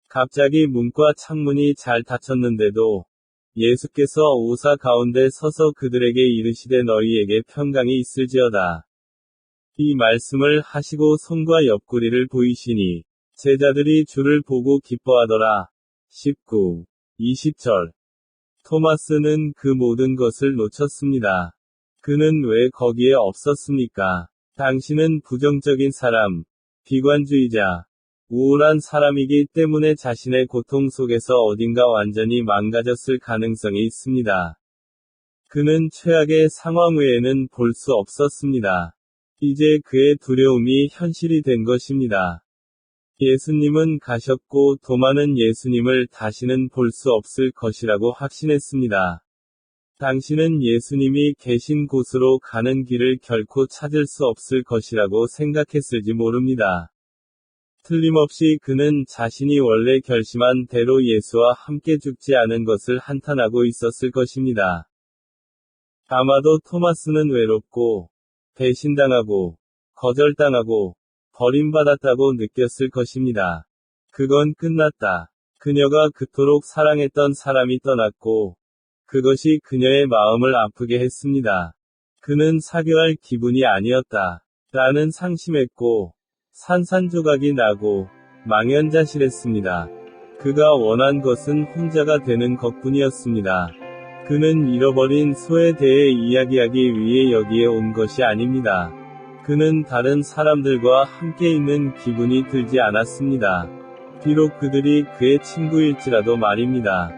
갑자기 문과 창문이 잘 닫혔는데도 예수께서 오사 가운데 서서 그들에게 이르시되 너희에게 평강이 있을지어다. 이 말씀을 하시고 손과 옆구리를 보이시니 제자들이 주를 보고 기뻐하더라. 19, 20절. 토마스는 그 모든 것을 놓쳤습니다. 그는 왜 거기에 없었습니까? 당신은 부정적인 사람, 비관주의자, 우울한 사람이기 때문에 자신의 고통 속에서 어딘가 완전히 망가졌을 가능성이 있습니다. 그는 최악의 상황 외에는 볼 수 없었습니다. 이제 그의 두려움이 현실이 된 것입니다. 예수님은 가셨고 도마는 예수님을 다시는 볼 수 없을 것이라고 확신했습니다. 당신은 예수님이 계신 곳으로 가는 길을 결코 찾을 수 없을 것이라고 생각했을지 모릅니다. 틀림없이 그는 자신이 원래 결심한 대로 예수와 함께 죽지 않은 것을 한탄하고 있었을 것입니다. 아마도 토마스는 외롭고, 배신당하고, 거절당하고, 버림받았다고 느꼈을 것입니다. 그건 끝났다. 그녀가 그토록 사랑했던 사람이 떠났고, 그것이 그녀의 마음을 아프게 했습니다. 그는 사교할 기분이 아니었다. 라는 상심했고, 산산조각이 나고, 망연자실했습니다. 그가 원한 것은 혼자가 되는 것뿐이었습니다. 그는 잃어버린 소에 대해 이야기하기 위해 여기에 온 것이 아닙니다. 그는 다른 사람들과 함께 있는 기분이 들지 않았습니다. 비록 그들이 그의 친구일지라도 말입니다.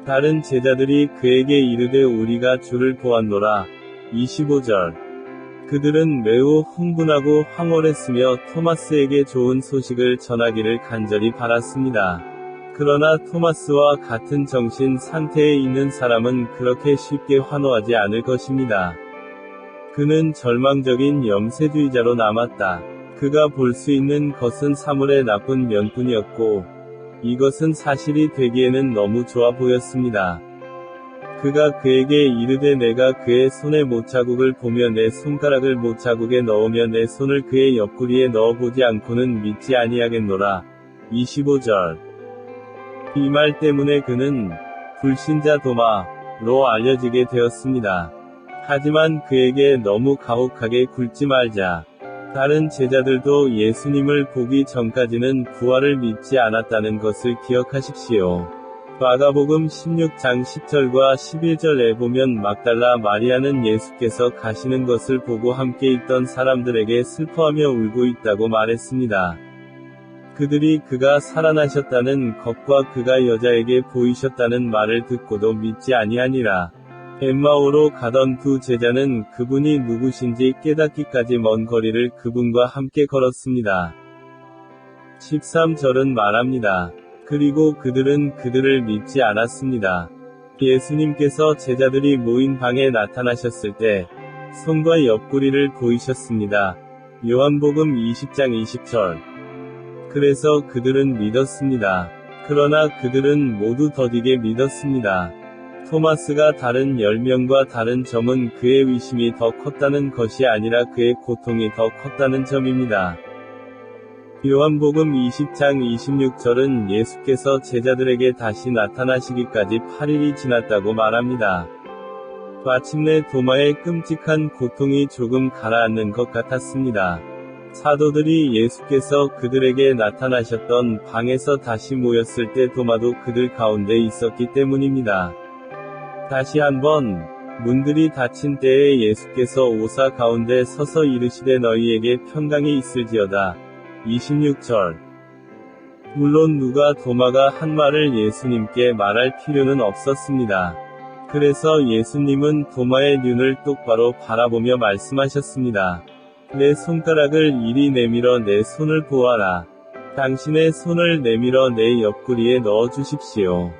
다른 제자들이 그에게 이르되 우리가 주를 보았노라. 25절. 그들은 매우 흥분하고 황홀했으며 토마스에게 좋은 소식을 전하기를 간절히 바랐습니다. 그러나 토마스와 같은 정신 상태에 있는 사람은 그렇게 쉽게 환호하지 않을 것입니다. 그는 절망적인 염세주의자로 남았다. 그가 볼 수 있는 것은 사물의 나쁜 면뿐이었고, 이것은 사실이 되기에는 너무 좋아 보였습니다. 그가 그에게 이르되 내가 그의 손의 못자국을 보며 내 손가락을 못자국에 넣으며 내 손을 그의 옆구리에 넣어보지 않고는 믿지 아니하겠노라. 25절. 이 말 때문에 그는 불신자 도마로 알려지게 되었습니다. 하지만 그에게 너무 가혹하게 굴지 말자. 다른 제자들도 예수님을 보기 전까지는 부활을 믿지 않았다는 것을 기억하십시오. 마가복음 16장 10절과 11절에 보면 막달라 마리아는 예수께서 가시는 것을 보고 함께 있던 사람들에게 슬퍼하며 울고 있다고 말했습니다. 그들이 그가 살아나셨다는 것과 그가 여자에게 보이셨다는 말을 듣고도 믿지 아니하니라. 엠마오로 가던 두 제자는 그분이 누구신지 깨닫기까지 먼 거리를 그분과 함께 걸었습니다. 13절은 말합니다. 그리고 그들은 그들을 믿지 않았습니다. 예수님께서 제자들이 모인 방에 나타나셨을 때 손과 옆구리를 보이셨습니다. 요한복음 20장 20절. 그래서 그들은 믿었습니다. 그러나 그들은 모두 더디게 믿었습니다. 토마스가 다른 10명과 다른 점은 그의 의심이 더 컸다는 것이 아니라 그의 고통이 더 컸다는 점입니다. 요한복음 20장 26절은 예수께서 제자들에게 다시 나타나시기까지 8일이 지났다고 말합니다. 마침내 도마의 끔찍한 고통이 조금 가라앉는 것 같았습니다. 사도들이 예수께서 그들에게 나타나셨던 방에서 다시 모였을 때 도마도 그들 가운데 있었기 때문입니다. 다시 한번 문들이 닫힌 때에 예수께서 오사 가운데 서서 이르시되 너희에게 평강이 있을지어다. 26절. 물론 누가 도마가 한 말을 예수님께 말할 필요는 없었습니다. 그래서 예수님은 도마의 눈을 똑바로 바라보며 말씀하셨습니다. 내 손가락을 이리 내밀어 내 손을 보아라. 당신의 손을 내밀어 내 옆구리에 넣어 주십시오.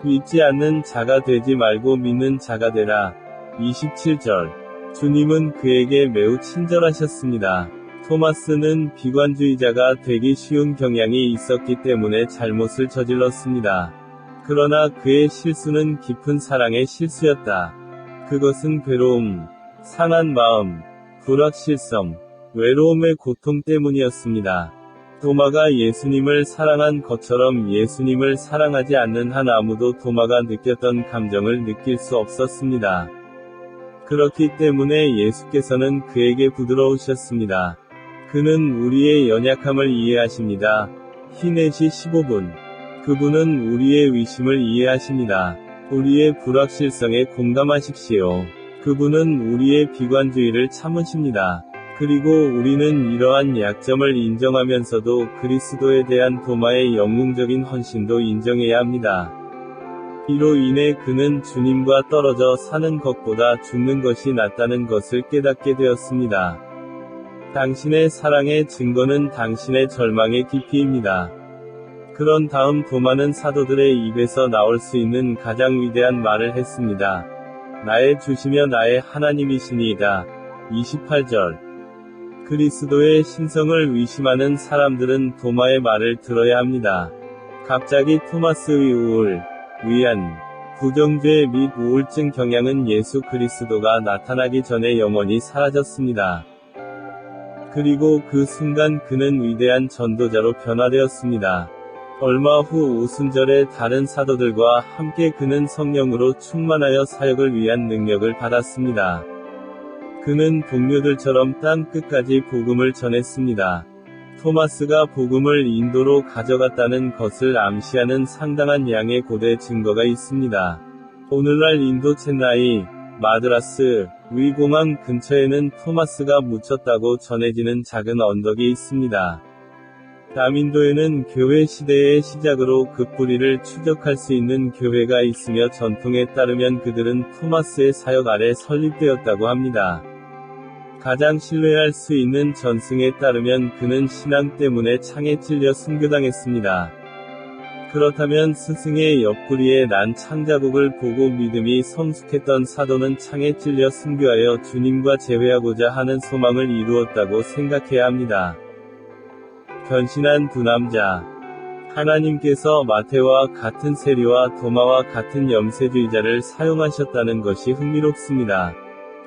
믿지 않는 자가 되지 말고 믿는 자가 되라. 27절. 주님은 그에게 매우 친절하셨습니다. 토마스는 비관주의자가 되기 쉬운 경향이 있었기 때문에 잘못을 저질렀습니다. 그러나 그의 실수는 깊은 사랑의 실수였다. 그것은 괴로움, 상한 마음, 불확실성, 외로움의 고통 때문이었습니다. 도마가 예수님을 사랑한 것처럼 예수님을 사랑하지 않는 한 아무도 도마가 느꼈던 감정을 느낄 수 없었습니다. 그렇기 때문에 예수께서는 그에게 부드러우셨습니다. 그는 우리의 연약함을 이해하십니다. 히내시 15분. 그분은 우리의 의심을 이해하십니다. 우리의 불확실성에 공감하십시오. 그분은 우리의 비관주의를 참으십니다. 그리고 우리는 이러한 약점을 인정하면서도 그리스도에 대한 도마의 영웅적인 헌신도 인정해야 합니다. 이로 인해 그는 주님과 떨어져 사는 것보다 죽는 것이 낫다는 것을 깨닫게 되었습니다. 당신의 사랑의 증거는 당신의 절망의 깊이입니다. 그런 다음 도마는 사도들의 입에서 나올 수 있는 가장 위대한 말을 했습니다. 나의 주시며 나의 하나님이시니이다. 28절. 그리스도의 신성을 의심하는 사람들은 도마의 말을 들어야 합니다. 갑자기 토마스의 우울, 위안, 부정죄 및 우울증 경향은 예수 그리스도가 나타나기 전에 영원히 사라졌습니다. 그리고 그 순간 그는 위대한 전도자로 변화되었습니다. 얼마 후 오순절에 다른 사도들과 함께 그는 성령으로 충만하여 사역을 위한 능력을 받았습니다. 그는 동료들처럼 땅 끝까지 복음을 전했습니다. 토마스가 복음을 인도로 가져갔다는 것을 암시하는 상당한 양의 고대 증거가 있습니다. 오늘날 인도 첸나이, 마드라스, 위 공항 근처에는 토마스가 묻혔다고 전해지는 작은 언덕이 있습니다. 남인도에는 교회 시대의 시작으로 그 뿌리를 추적할 수 있는 교회가 있으며 전통에 따르면 그들은 토마스의 사역 아래 설립되었다고 합니다. 가장 신뢰할 수 있는 전승에 따르면 그는 신앙 때문에 창에 찔려 순교당했습니다. 그렇다면 스승의 옆구리에 난 창자국을 보고 믿음이 성숙했던 사도는 창에 찔려 순교하여 주님과 재회하고자 하는 소망을 이루었다고 생각해야 합니다. 변신한 두 남자. 하나님께서 마태와 같은 세리와 도마와 같은 염세주의자를 사용하셨다는 것이 흥미롭습니다.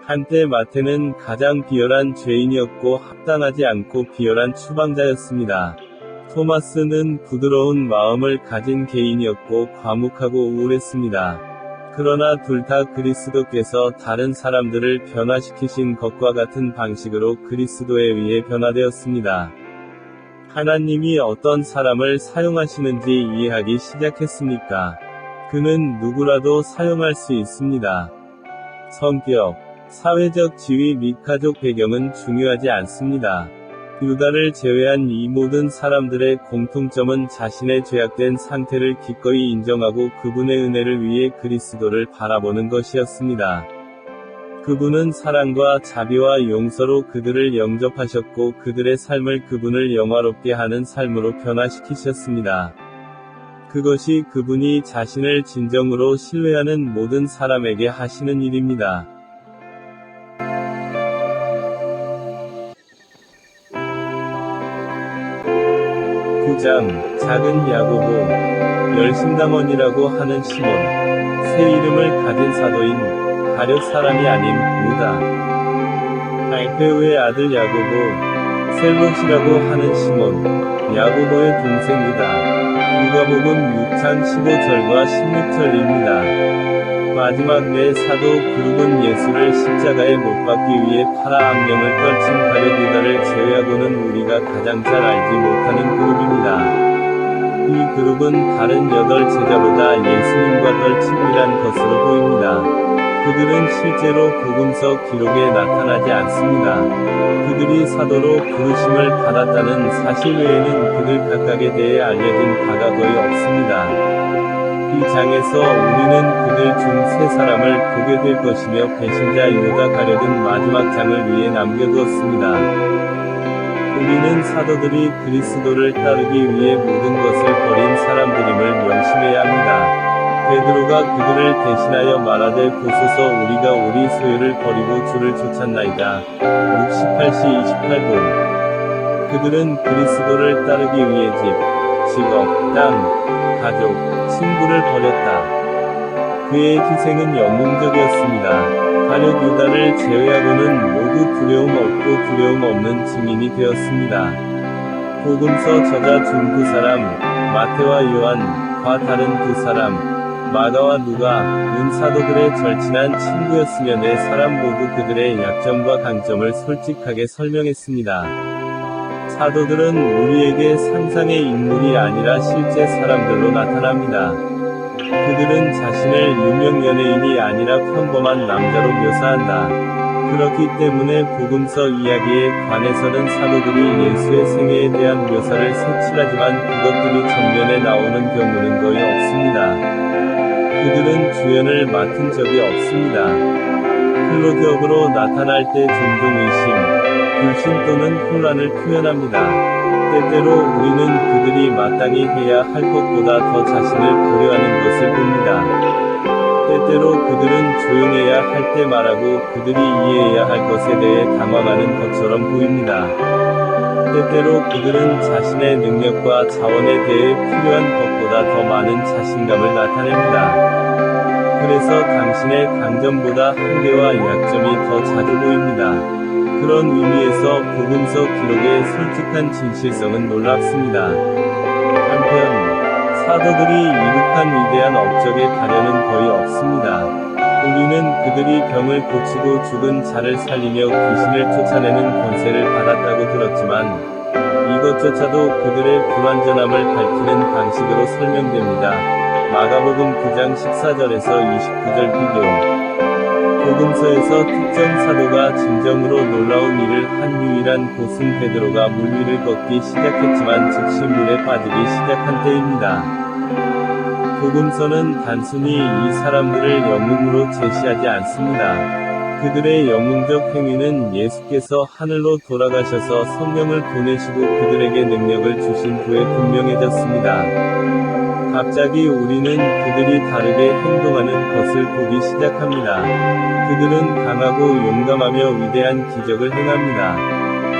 한때 마태는 가장 비열한 죄인이었고 합당하지 않고 비열한 추방자였습니다. 토마스는 부드러운 마음을 가진 개인이었고 과묵하고 우울했습니다. 그러나 둘 다 그리스도께서 다른 사람들을 변화시키신 것과 같은 방식으로 그리스도에 의해 변화되었습니다. 하나님이 어떤 사람을 사용하시는지 이해하기 시작했습니까? 그는 누구라도 사용할 수 있습니다. 성격, 사회적 지위 및 가족 배경은 중요하지 않습니다. 유다를 제외한 이 모든 사람들의 공통점은 자신의 죄악된 상태를 기꺼이 인정하고 그분의 은혜를 위해 그리스도를 바라보는 것이었습니다. 그분은 사랑과 자비와 용서로 그들을 영접하셨고 그들의 삶을 그분을 영화롭게 하는 삶으로 변화시키셨습니다. 그것이 그분이 자신을 진정으로 신뢰하는 모든 사람에게 하시는 일입니다. 9장, 작은 야고보, 열심당원이라고 하는 시몬, 새 이름을 가진 사도인 가룟 사람이 아닌 유다, 알페우의 아들 야고보, 셀롯이라고 하는 시몬, 야고보의 동생 유다. 누가복음 6장 15절과 16절입니다. 마지막 내 사도 그룹은 예수를 십자가에 못 박기 위해 팔아 악령을 떨친 가룟 유다를 제외하고는 우리가 가장 잘 알지 못하는 그룹입니다. 이 그룹은 다른 8 제자보다 예수님과 덜 친밀한 것으로 보입니다. 그들은 실제로 복음서 기록에 나타나지 않습니다. 그들이 사도로 부르심을 받았다는 사실 외에는 그들 각각에 대해 알려진 바가 거의 없습니다. 이 장에서 우리는 그들 중 3사람을 보게 될 것이며 배신자 유다 가룟은 마지막 장을 위해 남겨두었습니다. 우리는 사도들이 그리스도를 따르기 위해 모든 것을 버린 사람들임을 명심해야 합니다. 베드로가 그들을 대신하여 말하되 보소서 우리가 우리 소유를 버리고 주를 쫓았나이다. 68시 28분. 그들은 그리스도를 따르기 위해 집, 직업, 땅, 가족, 친구를 버렸다. 그의 희생은 영웅적이었습니다. 가룟 유다를 제외하고는 모두 두려움 없고 두려움 없는 증인이 되었습니다. 복음서 저자 중 2사람, 마태와 요한과 다른 2사람, 마가와 누가는 사도들의 절친한 친구였으며 4사람 모두 그들의 약점과 강점을 솔직하게 설명했습니다. 사도들은 우리에게 상상의 인물이 아니라 실제 사람들로 나타납니다. 그들은 자신을 유명 연예인이 아니라 평범한 남자로 묘사한다. 그렇기 때문에 복음서 이야기에 관해서는 사도들이 예수의 생애에 대한 묘사를 색칠하지만 그것들이 전면에 나오는 경우는 거의 없습니다. 그들은 주연을 맡은 적이 없습니다. 클로즈업으로 나타날 때 종종 의심, 불신 또는 혼란을 표현합니다. 때때로 우리는 그들이 마땅히 해야 할 것보다 더 자신을 고려하는 것을 봅니다. 때때로 그들은 조용해야 할 때 말하고 그들이 이해해야 할 것에 대해 당황하는 것처럼 보입니다. 때때로 그들은 자신의 능력과 자원에 대해 필요한 것보다 더 많은 자신감을 나타냅니다. 그래서 당신의 강점보다 한계와 약점이 더 자주 보입니다. 그런 의미에서 복음서 기록의 솔직한 진실성은 놀랍습니다. 한편, 사도들이 이룩한 위대한 업적에 가려는 거의 없습니다. 우리는 그들이 병을 고치고 죽은 자를 살리며 귀신을 쫓아내는 권세를 받았다고 들었지만, 이것조차도 그들의 불완전함을 밝히는 방식으로 설명됩니다. 마가복음 9장 14절에서 29절 비교. 복음서에서 특정 사도가 진정으로 놀라운 일을 한 유일한 곳은 베드로가 물 위를 걷기 시작했지만 즉시 물에 빠지기 시작한 때입니다. 복음서는 단순히 이 사람들을 영웅으로 제시하지 않습니다. 그들의 영웅적 행위는 예수께서 하늘로 돌아가셔서 성령을 보내시고 그들에게 능력을 주신 후에 분명해졌습니다. 갑자기 우리는 그들이 다르게 행동하는 것을 보기 시작합니다. 그들은 강하고 용감하며 위대한 기적을 행합니다.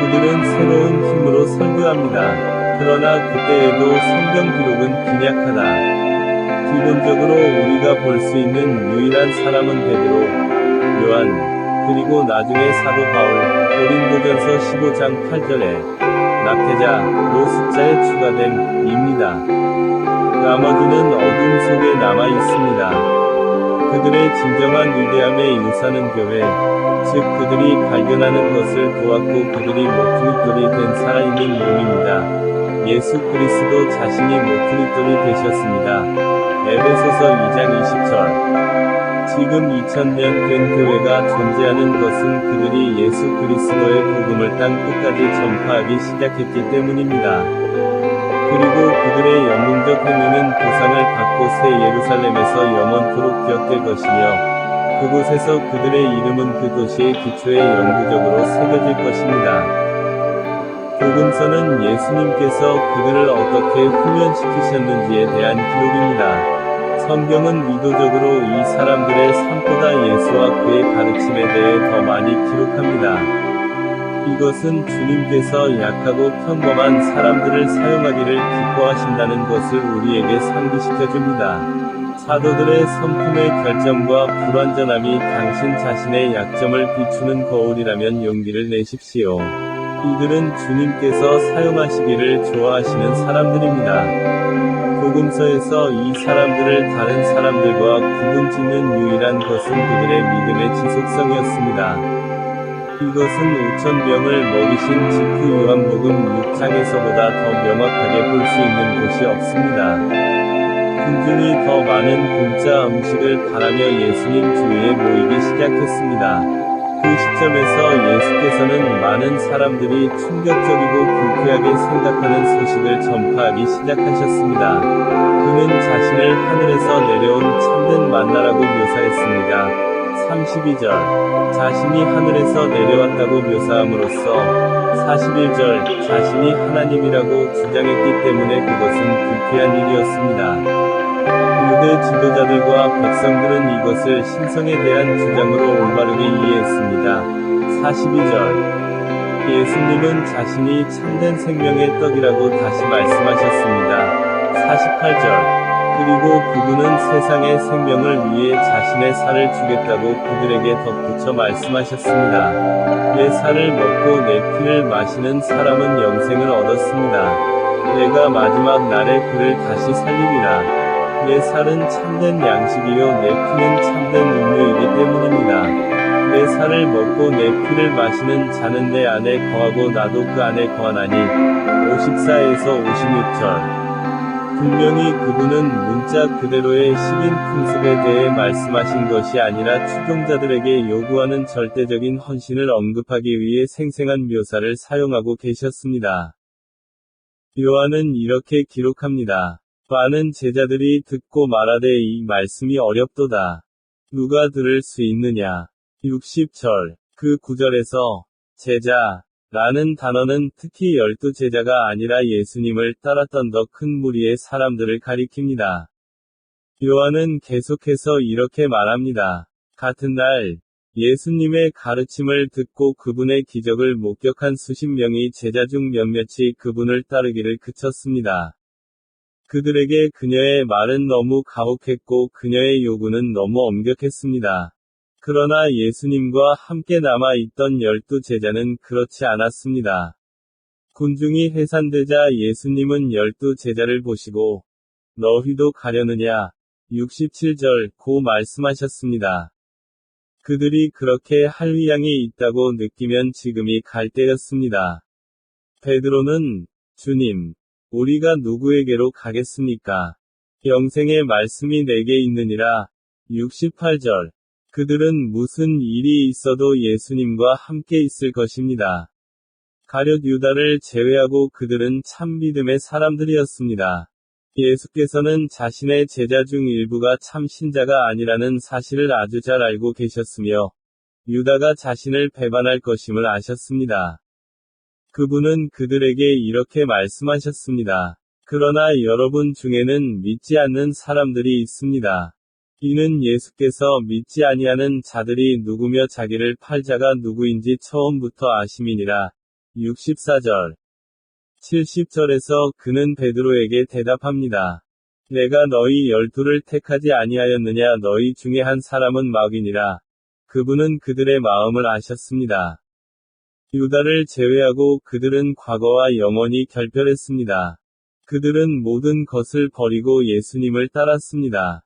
그들은 새로운 힘으로 설교합니다. 그러나 그때에도 성경 기록은 빈약하다. 기본적으로 우리가 볼 수 있는 유일한 사람은 베드로, 요한, 그리고 나중에 사도 바울, 고린도전서 15장 8절에 낙태자로 숫자에 추가됨입니다. 나머지는 어둠 속에 남아 있습니다. 그들의 진정한 위대함의 유산은 교회, 즉 그들이 발견하는 것을 도왔고 그들이 모퉁이돌이 된 살아있는 몸입니다. 예수 그리스도 자신이 모퉁이돌이 되셨습니다. 에베소서 2장 20절. 지금 2000년 된 교회가 존재하는 것은 그들이 예수 그리스도의 복음을 땅 끝까지 전파하기 시작했기 때문입니다. 그리고 그들의 영웅적 행위는 보상을 받고 새 예루살렘에서 영원토록 기억될 것이며 그곳에서 그들의 이름은 그 도시의 기초에 영구적으로 새겨질 것입니다. 복음서는 예수님께서 그들을 어떻게 훈련시키셨는지에 대한 기록입니다. 성경은 의도적으로 이 사람들의 삶보다 예수와 그의 가르침에 대해 더 많이 기록합니다. 이것은 주님께서 약하고 평범한 사람들을 사용하기를 기뻐하신다는 것을 우리에게 상기시켜 줍니다. 사도들의 성품의 결점과 불완전함이 당신 자신의 약점을 비추는 거울이라면 용기를 내십시오. 이들은 주님께서 사용하시기를 좋아하시는 사람들입니다. 복음서에서 이 사람들을 다른 사람들과 구분짓는 유일한 것은 그들의 믿음의 지속성이었습니다. 이것은 5,000명을 먹이신 직후 요한복음 6장에서보다 더 명확하게 볼 수 있는 곳이 없습니다. 군중이 더 많은 공짜 음식을 바라며 예수님 주위에 모이기 시작했습니다. 그 시점에서 예수께서는 많은 사람들이 충격적이고 불쾌하게 생각하는 소식을 전파하기 시작하셨습니다. 그는 자신을 하늘에서 내려온 참된 만나라고 묘사했습니다. 32절. 자신이 하늘에서 내려왔다고 묘사함으로써 41절. 자신이 하나님이라고 주장했기 때문에 그것은 불쾌한 일이었습니다. 유대 지도자들과 백성들은 이것을 신성에 대한 주장으로 올바르게 이해했습니다. 42절. 예수님은 자신이 참된 생명의 떡이라고 다시 말씀하셨습니다. 48절. 그리고 그분은 세상의 생명을 위해 자신의 살을 주겠다고 그들에게 덧붙여 말씀하셨습니다. 내 살을 먹고 내 피를 마시는 사람은 영생을 얻었습니다. 내가 마지막 날에 그를 다시 살리리라. 내 살은 참된 양식이요 내 피는 참된 음료이기 때문입니다. 내 살을 먹고 내 피를 마시는 자는 내 안에 거하고 나도 그 안에 거하나니. 54에서 56절. 분명히 그분은 문자 그대로의 시민 풍습에 대해 말씀하신 것이 아니라 추종자들에게 요구하는 절대적인 헌신을 언급하기 위해 생생한 묘사를 사용하고 계셨습니다. 요한은 이렇게 기록합니다. 많은 제자들이 듣고 말하되 이 말씀이 어렵도다. 누가 들을 수 있느냐. 60절. 그 구절에서 제자 라는 단어는 특히 12제자가 아니라 예수님을 따랐던 더 큰 무리의 사람들을 가리킵니다. 요한은 계속해서 이렇게 말합니다. 같은 날 예수님의 가르침을 듣고 그분의 기적을 목격한 수십 명이 제자 중 몇몇이 그분을 따르기를 그쳤습니다. 그들에게 그녀의 말은 너무 가혹했고 그녀의 요구는 너무 엄격했습니다. 그러나 예수님과 함께 남아있던 12제자는 그렇지 않았습니다. 군중이 해산되자 예수님은 12제자를 보시고 너희도 가려느냐? 67절 고 말씀하셨습니다. 그들이 그렇게 할 의향이 있다고 느끼면 지금이 갈 때였습니다. 베드로는 주님, 우리가 누구에게로 가겠습니까? 영생의 말씀이 내게 있느니라. 68절. 그들은 무슨 일이 있어도 예수님과 함께 있을 것입니다. 가룟 유다를 제외하고 그들은 참 믿음의 사람들이었습니다. 예수께서는 자신의 제자 중 일부가 참 신자가 아니라는 사실을 아주 잘 알고 계셨으며, 유다가 자신을 배반할 것임을 아셨습니다. 그분은 그들에게 이렇게 말씀하셨습니다. 그러나 여러분 중에는 믿지 않는 사람들이 있습니다. 이는 예수께서 믿지 아니하는 자들이 누구며 자기를 팔 자가 누구인지 처음부터 아심이니라. 64절. 70절에서 그는 베드로에게 대답합니다. 내가 너희 12를 택하지 아니하였느냐 너희 중에 한 사람은 마귀니라. 그분은 그들의 마음을 아셨습니다. 유다를 제외하고 그들은 과거와 영원히 결별했습니다. 그들은 모든 것을 버리고 예수님을 따랐습니다.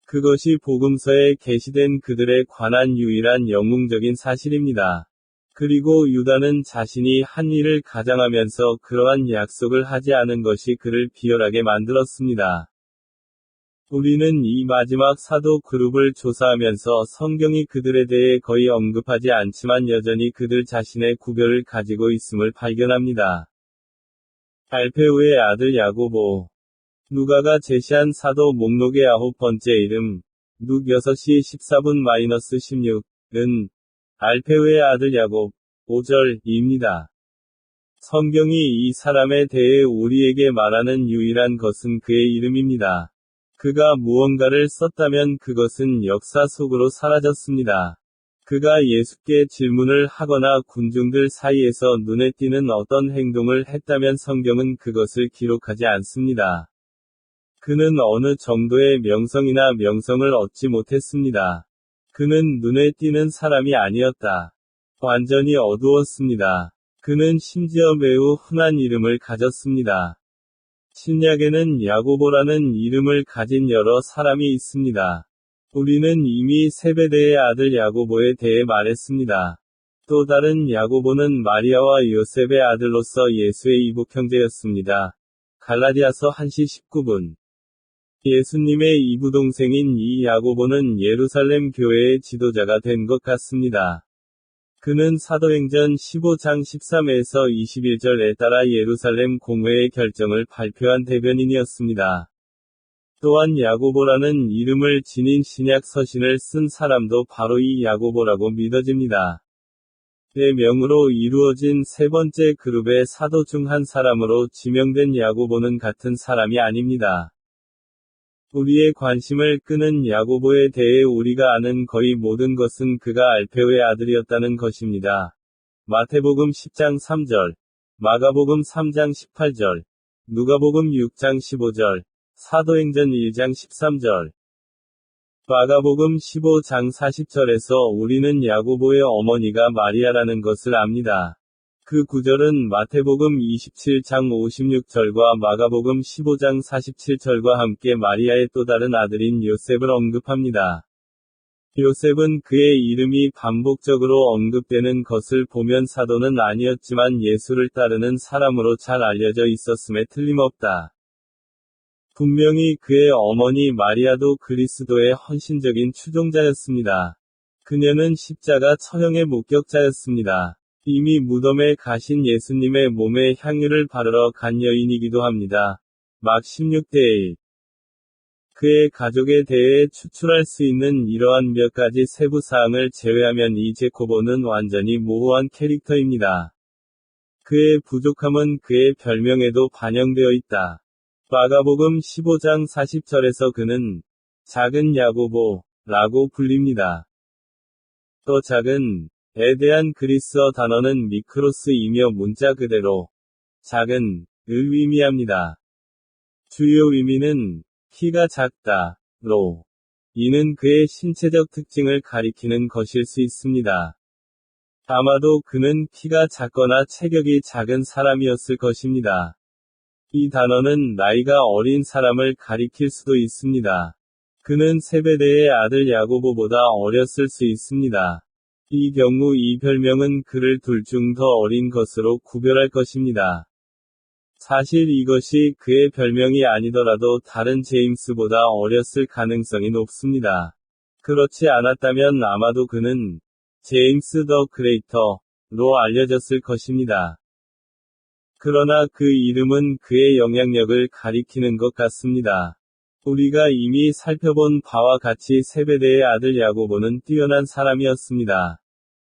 그것이 복음서에 게시된 그들에 관한 유일한 영웅적인 사실입니다. 그리고 유다는 자신이 한 일을 가장하면서 그러한 약속을 하지 않은 것이 그를 비열하게 만들었습니다. 우리는 이 마지막 사도 그룹을 조사하면서 성경이 그들에 대해 거의 언급하지 않지만 여전히 그들 자신의 구별을 가지고 있음을 발견합니다. 알페우의 아들 야고보. 누가가 제시한 사도 목록의 9번째 이름, 누 6시 14분-16은 알페우의 아들 야곱, 5절입니다. 성경이 이 사람에 대해 우리에게 말하는 유일한 것은 그의 이름입니다. 그가 무언가를 썼다면 그것은 역사 속으로 사라졌습니다. 그가 예수께 질문을 하거나 군중들 사이에서 눈에 띄는 어떤 행동을 했다면 성경은 그것을 기록하지 않습니다. 그는 어느 정도의 명성이나 명성을 얻지 못했습니다. 그는 눈에 띄는 사람이 아니었다. 완전히 어두웠습니다. 그는 심지어 매우 흔한 이름을 가졌습니다. 신약에는 야고보라는 이름을 가진 여러 사람이 있습니다. 우리는 이미 세베대의 아들 야고보에 대해 말했습니다. 또 다른 야고보는 마리아와 요셉의 아들로서 예수의 이복 형제였습니다. 갈라디아서 1시 19분. 예수님의 이부동생인 이 야고보는 예루살렘 교회의 지도자가 된 것 같습니다. 그는 사도행전 15장 13에서 21절에 따라 예루살렘 공회의 결정을 발표한 대변인이었습니다. 또한 야고보라는 이름을 지닌 신약 서신을 쓴 사람도 바로 이 야고보라고 믿어집니다. 네 명으로 이루어진 세 번째 그룹의 사도 중 한 사람으로 지명된 야고보는 같은 사람이 아닙니다. 우리의 관심을 끄는 야고보에 대해 우리가 아는 거의 모든 것은 그가 알페우의 아들이었다는 것입니다. 마태복음 10장 3절, 마가복음 3장 18절, 누가복음 6장 15절, 사도행전 1장 13절, 마가복음 15장 40절에서 우리는 야고보의 어머니가 마리아라는 것을 압니다. 그 구절은 마태복음 27장 56절과 마가복음 15장 47절과 함께 마리아의 또 다른 아들인 요셉을 언급합니다. 요셉은 그의 이름이 반복적으로 언급되는 것을 보면 사도는 아니었지만 예수를 따르는 사람으로 잘 알려져 있었음에 틀림없다. 분명히 그의 어머니 마리아도 그리스도의 헌신적인 추종자였습니다. 그녀는 십자가 처형의 목격자였습니다. 이미 무덤에 가신 예수님의 몸에 향유를 바르러 간 여인이기도 합니다. 막 16대 1. 그의 가족에 대해 추출할 수 있는 이러한 몇 가지 세부 사항을 제외하면 이 제코보는 완전히 모호한 캐릭터입니다. 그의 부족함은 그의 별명에도 반영되어 있다. 마가복음 15장 40절에서 그는 작은 야고보 라고 불립니다. 또 작은 에 대한 그리스어 단어는 미크로스이며 문자 그대로 작은 을 의미합니다. 주요 의미는 키가 작다로 이는 그의 신체적 특징을 가리키는 것일 수 있습니다. 아마도 그는 키가 작거나 체격이 작은 사람이었을 것입니다. 이 단어는 나이가 어린 사람을 가리킬 수도 있습니다. 그는 세베대의 아들 야고보보다 어렸을 수 있습니다. 이 경우 이 별명은 그를 둘 중 더 어린 것으로 구별할 것입니다. 사실 이것이 그의 별명이 아니더라도 다른 제임스보다 어렸을 가능성이 높습니다. 그렇지 않았다면 아마도 그는 제임스 더 그레이터로 알려졌을 것입니다. 그러나 그 이름은 그의 영향력을 가리키는 것 같습니다. 우리가 이미 살펴본 바와 같이 세베대의 아들 야고보는 뛰어난 사람이었습니다.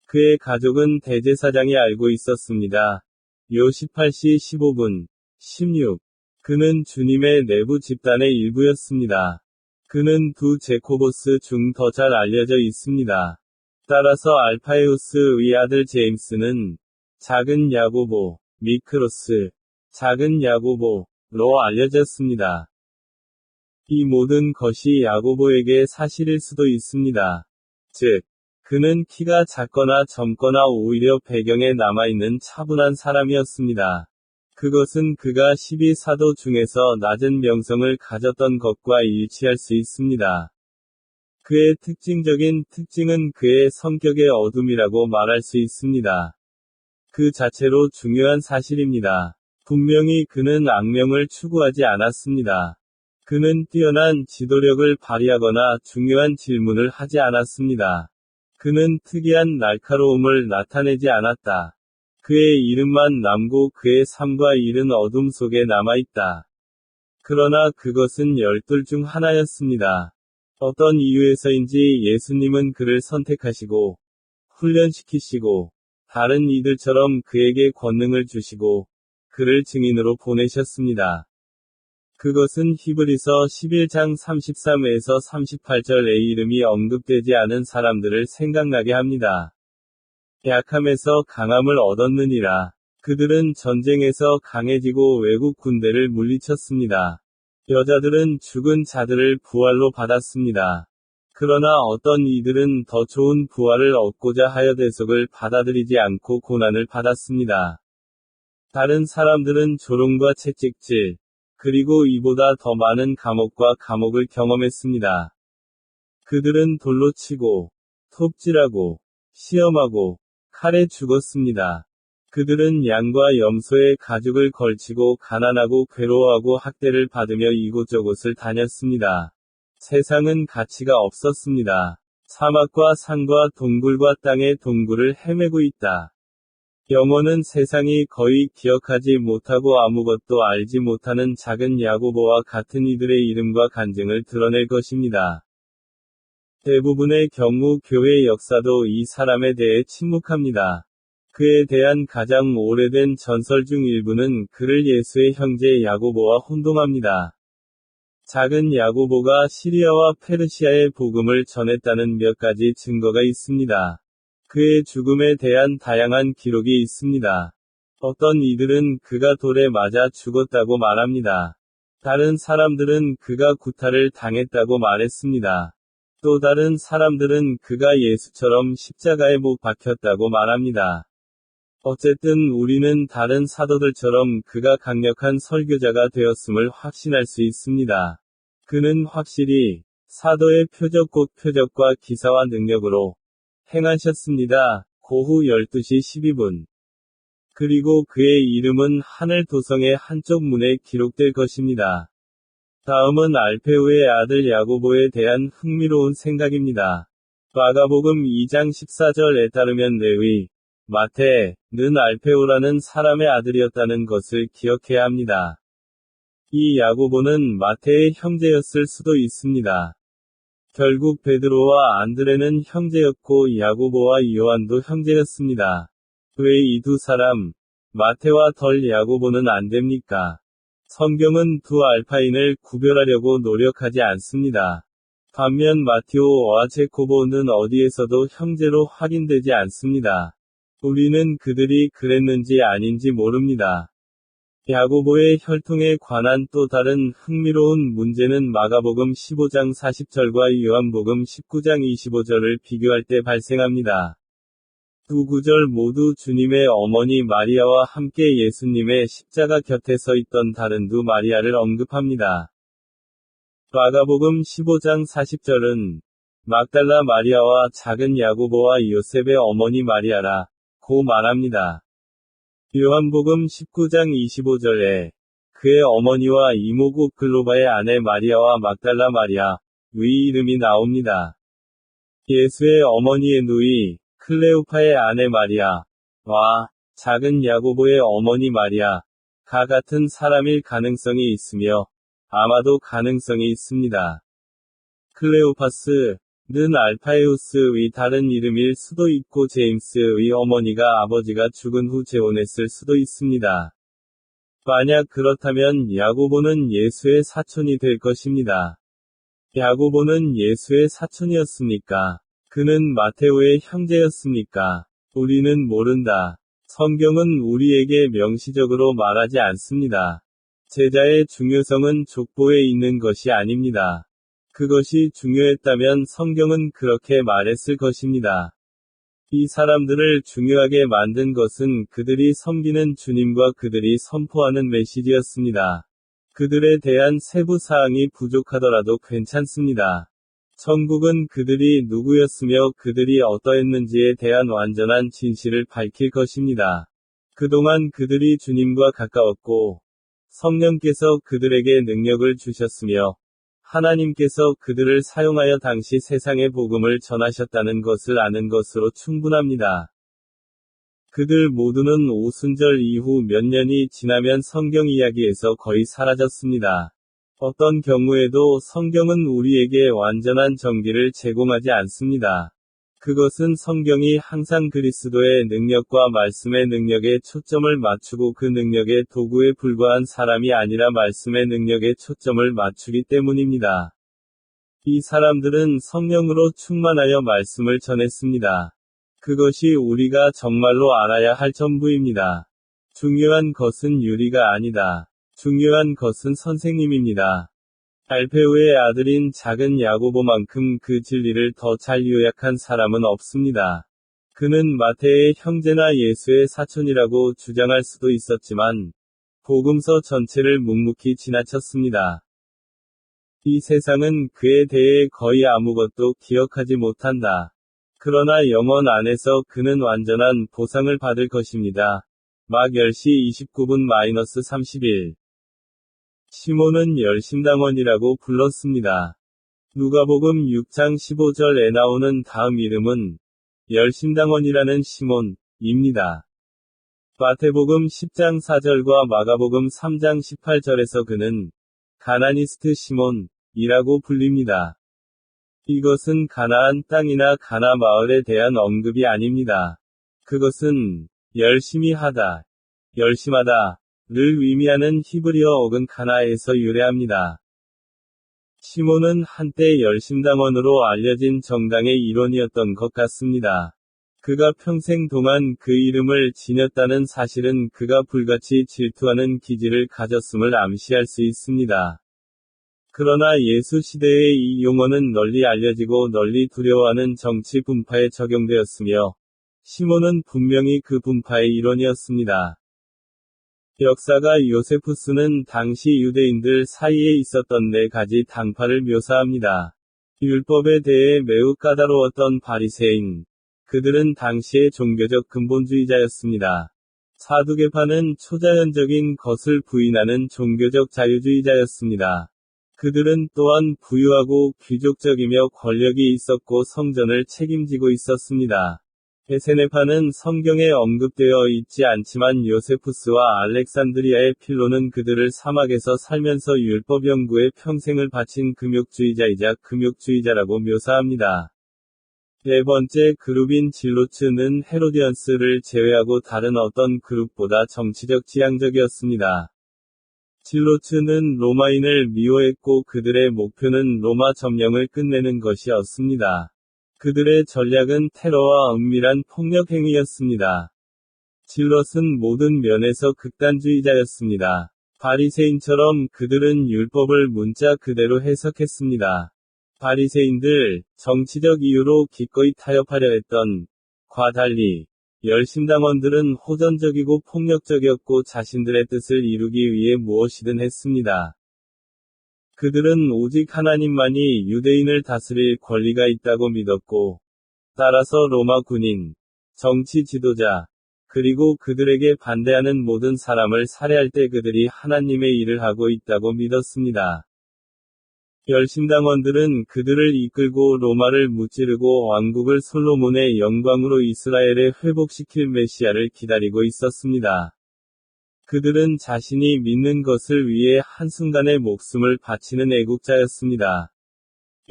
그의 가족은 대제사장이 알고 있었습니다. 요 18시 15분, 16. 그는 주님의 내부 집단의 일부였습니다. 그는 두 제코보스 중 더 잘 알려져 있습니다. 따라서 알파에우스의 아들 제임스는 작은 야고보, 미크로스, 작은 야고보로 알려졌습니다. 이 모든 것이 야고보에게 사실일 수도 있습니다. 즉, 그는 키가 작거나 젊거나 오히려 배경에 남아있는 차분한 사람이었습니다. 그것은 그가 12사도 중에서 낮은 명성을 가졌던 것과 일치할 수 있습니다. 그의 특징적인 특징은 그의 성격의 어둠이라고 말할 수 있습니다. 그 자체로 중요한 사실입니다. 분명히 그는 악명을 추구하지 않았습니다. 그는 뛰어난 지도력을 발휘하거나 중요한 질문을 하지 않았습니다. 그는 특이한 날카로움을 나타내지 않았다. 그의 이름만 남고 그의 삶과 일은 어둠 속에 남아있다. 그러나 그것은 열둘 중 하나였습니다. 어떤 이유에서인지 예수님은 그를 선택하시고, 훈련시키시고, 다른 이들처럼 그에게 권능을 주시고, 그를 증인으로 보내셨습니다. 그것은 히브리서 11장 33에서 38절의 이름이 언급되지 않은 사람들을 생각나게 합니다. 약함에서 강함을 얻었느니라. 그들은 전쟁에서 강해지고 외국 군대를 물리쳤습니다. 여자들은 죽은 자들을 부활로 받았습니다. 그러나 어떤 이들은 더 좋은 부활을 얻고자 하여 대속을 받아들이지 않고 고난을 받았습니다. 다른 사람들은 조롱과 채찍질, 그리고 이보다 더 많은 감옥을 경험했습니다. 그들은 돌로 치고, 톱질하고, 시험하고, 칼에 죽었습니다. 그들은 양과 염소의 가죽을 걸치고 가난하고 괴로워하고 학대를 받으며 이곳저곳을 다녔습니다. 세상은 가치가 없었습니다. 사막과 산과 동굴과 땅의 동굴을 헤매고 있다. 영혼은 세상이 거의 기억하지 못하고 아무것도 알지 못하는 작은 야고보와 같은 이들의 이름과 간증을 드러낼 것입니다. 대부분의 경우 교회 역사도 이 사람에 대해 침묵합니다. 그에 대한 가장 오래된 전설 중 일부는 그를 예수의 형제 야고보와 혼동합니다. 작은 야고보가 시리아와 페르시아의 복음을 전했다는 몇 가지 증거가 있습니다. 그의 죽음에 대한 다양한 기록이 있습니다. 어떤 이들은 그가 돌에 맞아 죽었다고 말합니다. 다른 사람들은 그가 구타를 당했다고 말했습니다. 또 다른 사람들은 그가 예수처럼 십자가에 못 박혔다고 말합니다. 어쨌든 우리는 다른 사도들처럼 그가 강력한 설교자가 되었음을 확신할 수 있습니다. 그는 확실히 사도의 표적 곧 표적과 기사와 능력으로 행하셨습니다. 고후 12시 12분. 그리고 그의 이름은 하늘 도성의 한쪽 문에 기록될 것입니다. 다음은 알페우의 아들 야고보에 대한 흥미로운 생각입니다. 마가복음 2장 14절에 따르면 레위, 마태는 알페우라는 사람의 아들이었다는 것을 기억해야 합니다. 이 야고보는 마태의 형제였을 수도 있습니다. 결국 베드로와 안드레는 형제였고 야고보와 요한도 형제였습니다. 왜 이 두 사람, 마태와 덜 야고보는 안 됩니까? 성경은 두 알파인을 구별하려고 노력하지 않습니다. 반면 마티오와 제코보는 어디에서도 형제로 확인되지 않습니다. 우리는 그들이 그랬는지 아닌지 모릅니다. 야고보의 혈통에 관한 또 다른 흥미로운 문제는 마가복음 15장 40절과 요한복음 19장 25절을 비교할 때 발생합니다. 두 구절 모두 주님의 어머니 마리아와 함께 예수님의 십자가 곁에 서 있던 다른 두 마리아를 언급합니다. 마가복음 15장 40절은 막달라 마리아와 작은 야고보와 요셉의 어머니 마리아라 고 말합니다. 요한복음 19장 25절에 그의 어머니와 이모고 글로바의 아내 마리아와 막달라 마리아 위 이름이 나옵니다. 예수의 어머니의 누이 클레오파의 아내 마리아와 작은 야고보의 어머니 마리아가 같은 사람일 가능성이 있으며 아마도 가능성이 있습니다. 클레오파스는 알파에우스의 다른 이름일 수도 있고 제임스의 어머니가 아버지가 죽은 후 재혼했을 수도 있습니다. 만약 그렇다면 야고보는 예수의 사촌이 될 것입니다. 야고보는 예수의 사촌이었습니까? 그는 마테오의 형제였습니까? 우리는 모른다. 성경은 우리에게 명시적으로 말하지 않습니다. 제자의 중요성은 족보에 있는 것이 아닙니다. 그것이 중요했다면 성경은 그렇게 말했을 것입니다. 이 사람들을 중요하게 만든 것은 그들이 섬기는 주님과 그들이 선포하는 메시지였습니다. 그들에 대한 세부 사항이 부족하더라도 괜찮습니다. 천국은 그들이 누구였으며 그들이 어떠했는지에 대한 완전한 진실을 밝힐 것입니다. 그동안 그들이 주님과 가까웠고, 성령께서 그들에게 능력을 주셨으며, 하나님께서 그들을 사용하여 당시 세상의 복음을 전하셨다는 것을 아는 것으로 충분합니다. 그들 모두는 오순절 이후 몇 년이 지나면 성경 이야기에서 거의 사라졌습니다. 어떤 경우에도 성경은 우리에게 완전한 정기를 제공하지 않습니다. 그것은 성경이 항상 그리스도의 능력과 말씀의 능력에 초점을 맞추고 그 능력의 도구에 불과한 사람이 아니라 말씀의 능력에 초점을 맞추기 때문입니다. 이 사람들은 성령으로 충만하여 말씀을 전했습니다. 그것이 우리가 정말로 알아야 할 전부입니다. 중요한 것은 유리가 아니다. 중요한 것은 선생님입니다. 알페오의 아들인 작은 야고보만큼 그 진리를 더 잘 요약한 사람은 없습니다. 그는 마태의 형제나 예수의 사촌이라고 주장할 수도 있었지만, 복음서 전체를 묵묵히 지나쳤습니다. 이 세상은 그에 대해 거의 아무것도 기억하지 못한다. 그러나 영원 안에서 그는 완전한 보상을 받을 것입니다. 막 10시 29분-31. 시몬은 열심당원이라고 불렀습니다. 누가복음 6장 15절에 나오는 다음 이름은 열심당원이라는 시몬입니다. 마태복음 10장 4절과 마가복음 3장 18절에서 그는 가나니스트 시몬이라고 불립니다. 이것은 가나안 땅이나 가나 마을에 대한 언급이 아닙니다. 그것은 열심히 하다, 열심하다 를 의미하는 히브리어 어근 가나에서 유래합니다. 시몬은 한때 열심당원으로 알려진 정당의 일원이었던 것 같습니다. 그가 평생 동안 그 이름을 지녔다는 사실은 그가 불같이 질투하는 기질을 가졌음을 암시할 수 있습니다. 그러나 예수 시대의 이 용어는 널리 알려지고 널리 두려워하는 정치 분파에 적용되었으며, 시몬은 분명히 그 분파의 일원이었습니다. 역사가 요세푸스는 당시 유대인들 사이에 있었던 4가지 당파를 묘사합니다. 율법에 대해 매우 까다로웠던 바리새인. 그들은 당시의 종교적 근본주의자였습니다. 사두개파는 초자연적인 것을 부인하는 종교적 자유주의자였습니다. 그들은 또한 부유하고 귀족적이며 권력이 있었고 성전을 책임지고 있었습니다. 에세네파는 성경에 언급되어 있지 않지만 요세푸스와 알렉산드리아의 필로는 그들을 사막에서 살면서 율법 연구에 평생을 바친 금욕주의자이자 금욕주의자라고 묘사합니다. 네 번째 그룹인 질로츠는 헤로디언스를 제외하고 다른 어떤 그룹보다 정치적 지향적이었습니다. 질로츠는 로마인을 미워했고 그들의 목표는 로마 점령을 끝내는 것이었습니다. 그들의 전략은 테러와 은밀한 폭력 행위였습니다. 질럿은 모든 면에서 극단주의자였습니다. 바리새인처럼 그들은 율법을 문자 그대로 해석했습니다. 바리새인들, 정치적 이유로 기꺼이 타협하려 했던, 과 달리, 열심당원들은 호전적이고 폭력적이었고 자신들의 뜻을 이루기 위해 무엇이든 했습니다. 그들은 오직 하나님만이 유대인을 다스릴 권리가 있다고 믿었고, 따라서 로마 군인, 정치 지도자, 그리고 그들에게 반대하는 모든 사람을 살해할 때 그들이 하나님의 일을 하고 있다고 믿었습니다. 열심당원들은 그들을 이끌고 로마를 무찌르고 왕국을 솔로몬의 영광으로 이스라엘에 회복시킬 메시아를 기다리고 있었습니다. 그들은 자신이 믿는 것을 위해 한순간의 목숨을 바치는 애국자였습니다.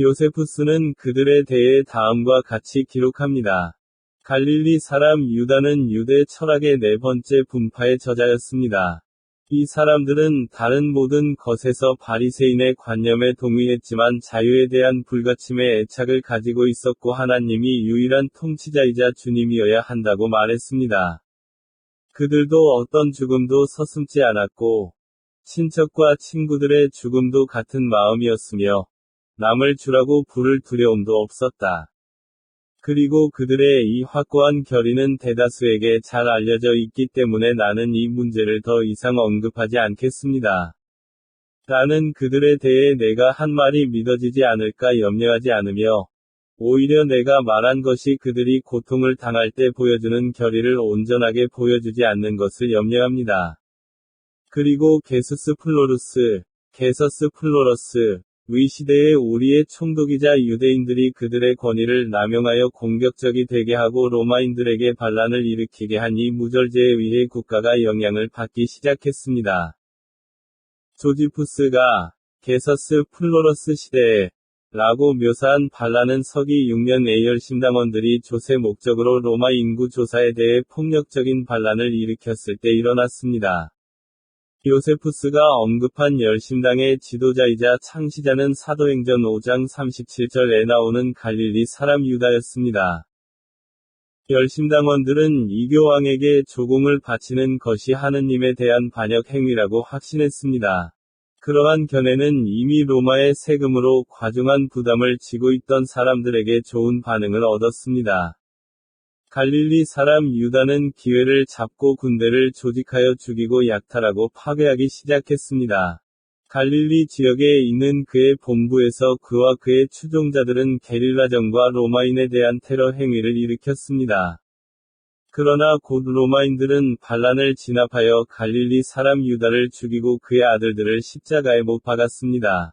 요세푸스는 그들에 대해 다음과 같이 기록합니다. 갈릴리 사람 유다는 유대 철학의 4번째 분파의 저자였습니다. 이 사람들은 다른 모든 것에서 바리새인의 관념에 동의했지만 자유에 대한 불가침의 애착을 가지고 있었고 하나님이 유일한 통치자이자 주님이어야 한다고 말했습니다. 그들도 어떤 죽음도 서슴지 않았고, 친척과 친구들의 죽음도 같은 마음이었으며, 남을 주라고 부를 두려움도 없었다. 그리고 그들의 이 확고한 결의는 대다수에게 잘 알려져 있기 때문에 나는 이 문제를 더 이상 언급하지 않겠습니다. 나는 그들에 대해 내가 한 말이 믿어지지 않을까 염려하지 않으며, 오히려 내가 말한 것이 그들이 고통을 당할 때 보여주는 결의를 온전하게 보여주지 않는 것을 염려합니다. 그리고 게수스 플로루스, 게서스 플로러스, 위 시대의 우리의 총독이자 유대인들이 그들의 권위를 남용하여 공격적이 되게 하고 로마인들에게 반란을 일으키게 한 이 무절제에 의해 국가가 영향을 받기 시작했습니다. 조지푸스가 게서스 플로러스 시대에 라고 묘사한 반란은 서기 6년에 열심당원들이 조세 목적으로 로마 인구 조사에 대해 폭력적인 반란을 일으켰을 때 일어났습니다. 요세푸스가 언급한 열심당의 지도자이자 창시자는 사도행전 5장 37절에 나오는 갈릴리 사람 유다였습니다. 열심당원들은 이교왕에게 조공을 바치는 것이 하느님에 대한 반역 행위라고 확신했습니다. 그러한 견해는 이미 로마의 세금으로 과중한 부담을 지고 있던 사람들에게 좋은 반응을 얻었습니다. 갈릴리 사람 유다는 기회를 잡고 군대를 조직하여 죽이고 약탈하고 파괴하기 시작했습니다. 갈릴리 지역에 있는 그의 본부에서 그와 그의 추종자들은 게릴라전과 로마인에 대한 테러 행위를 일으켰습니다. 그러나 곧 로마인들은 반란을 진압하여 갈릴리 사람 유다를 죽이고 그의 아들들을 십자가에 못 박았습니다.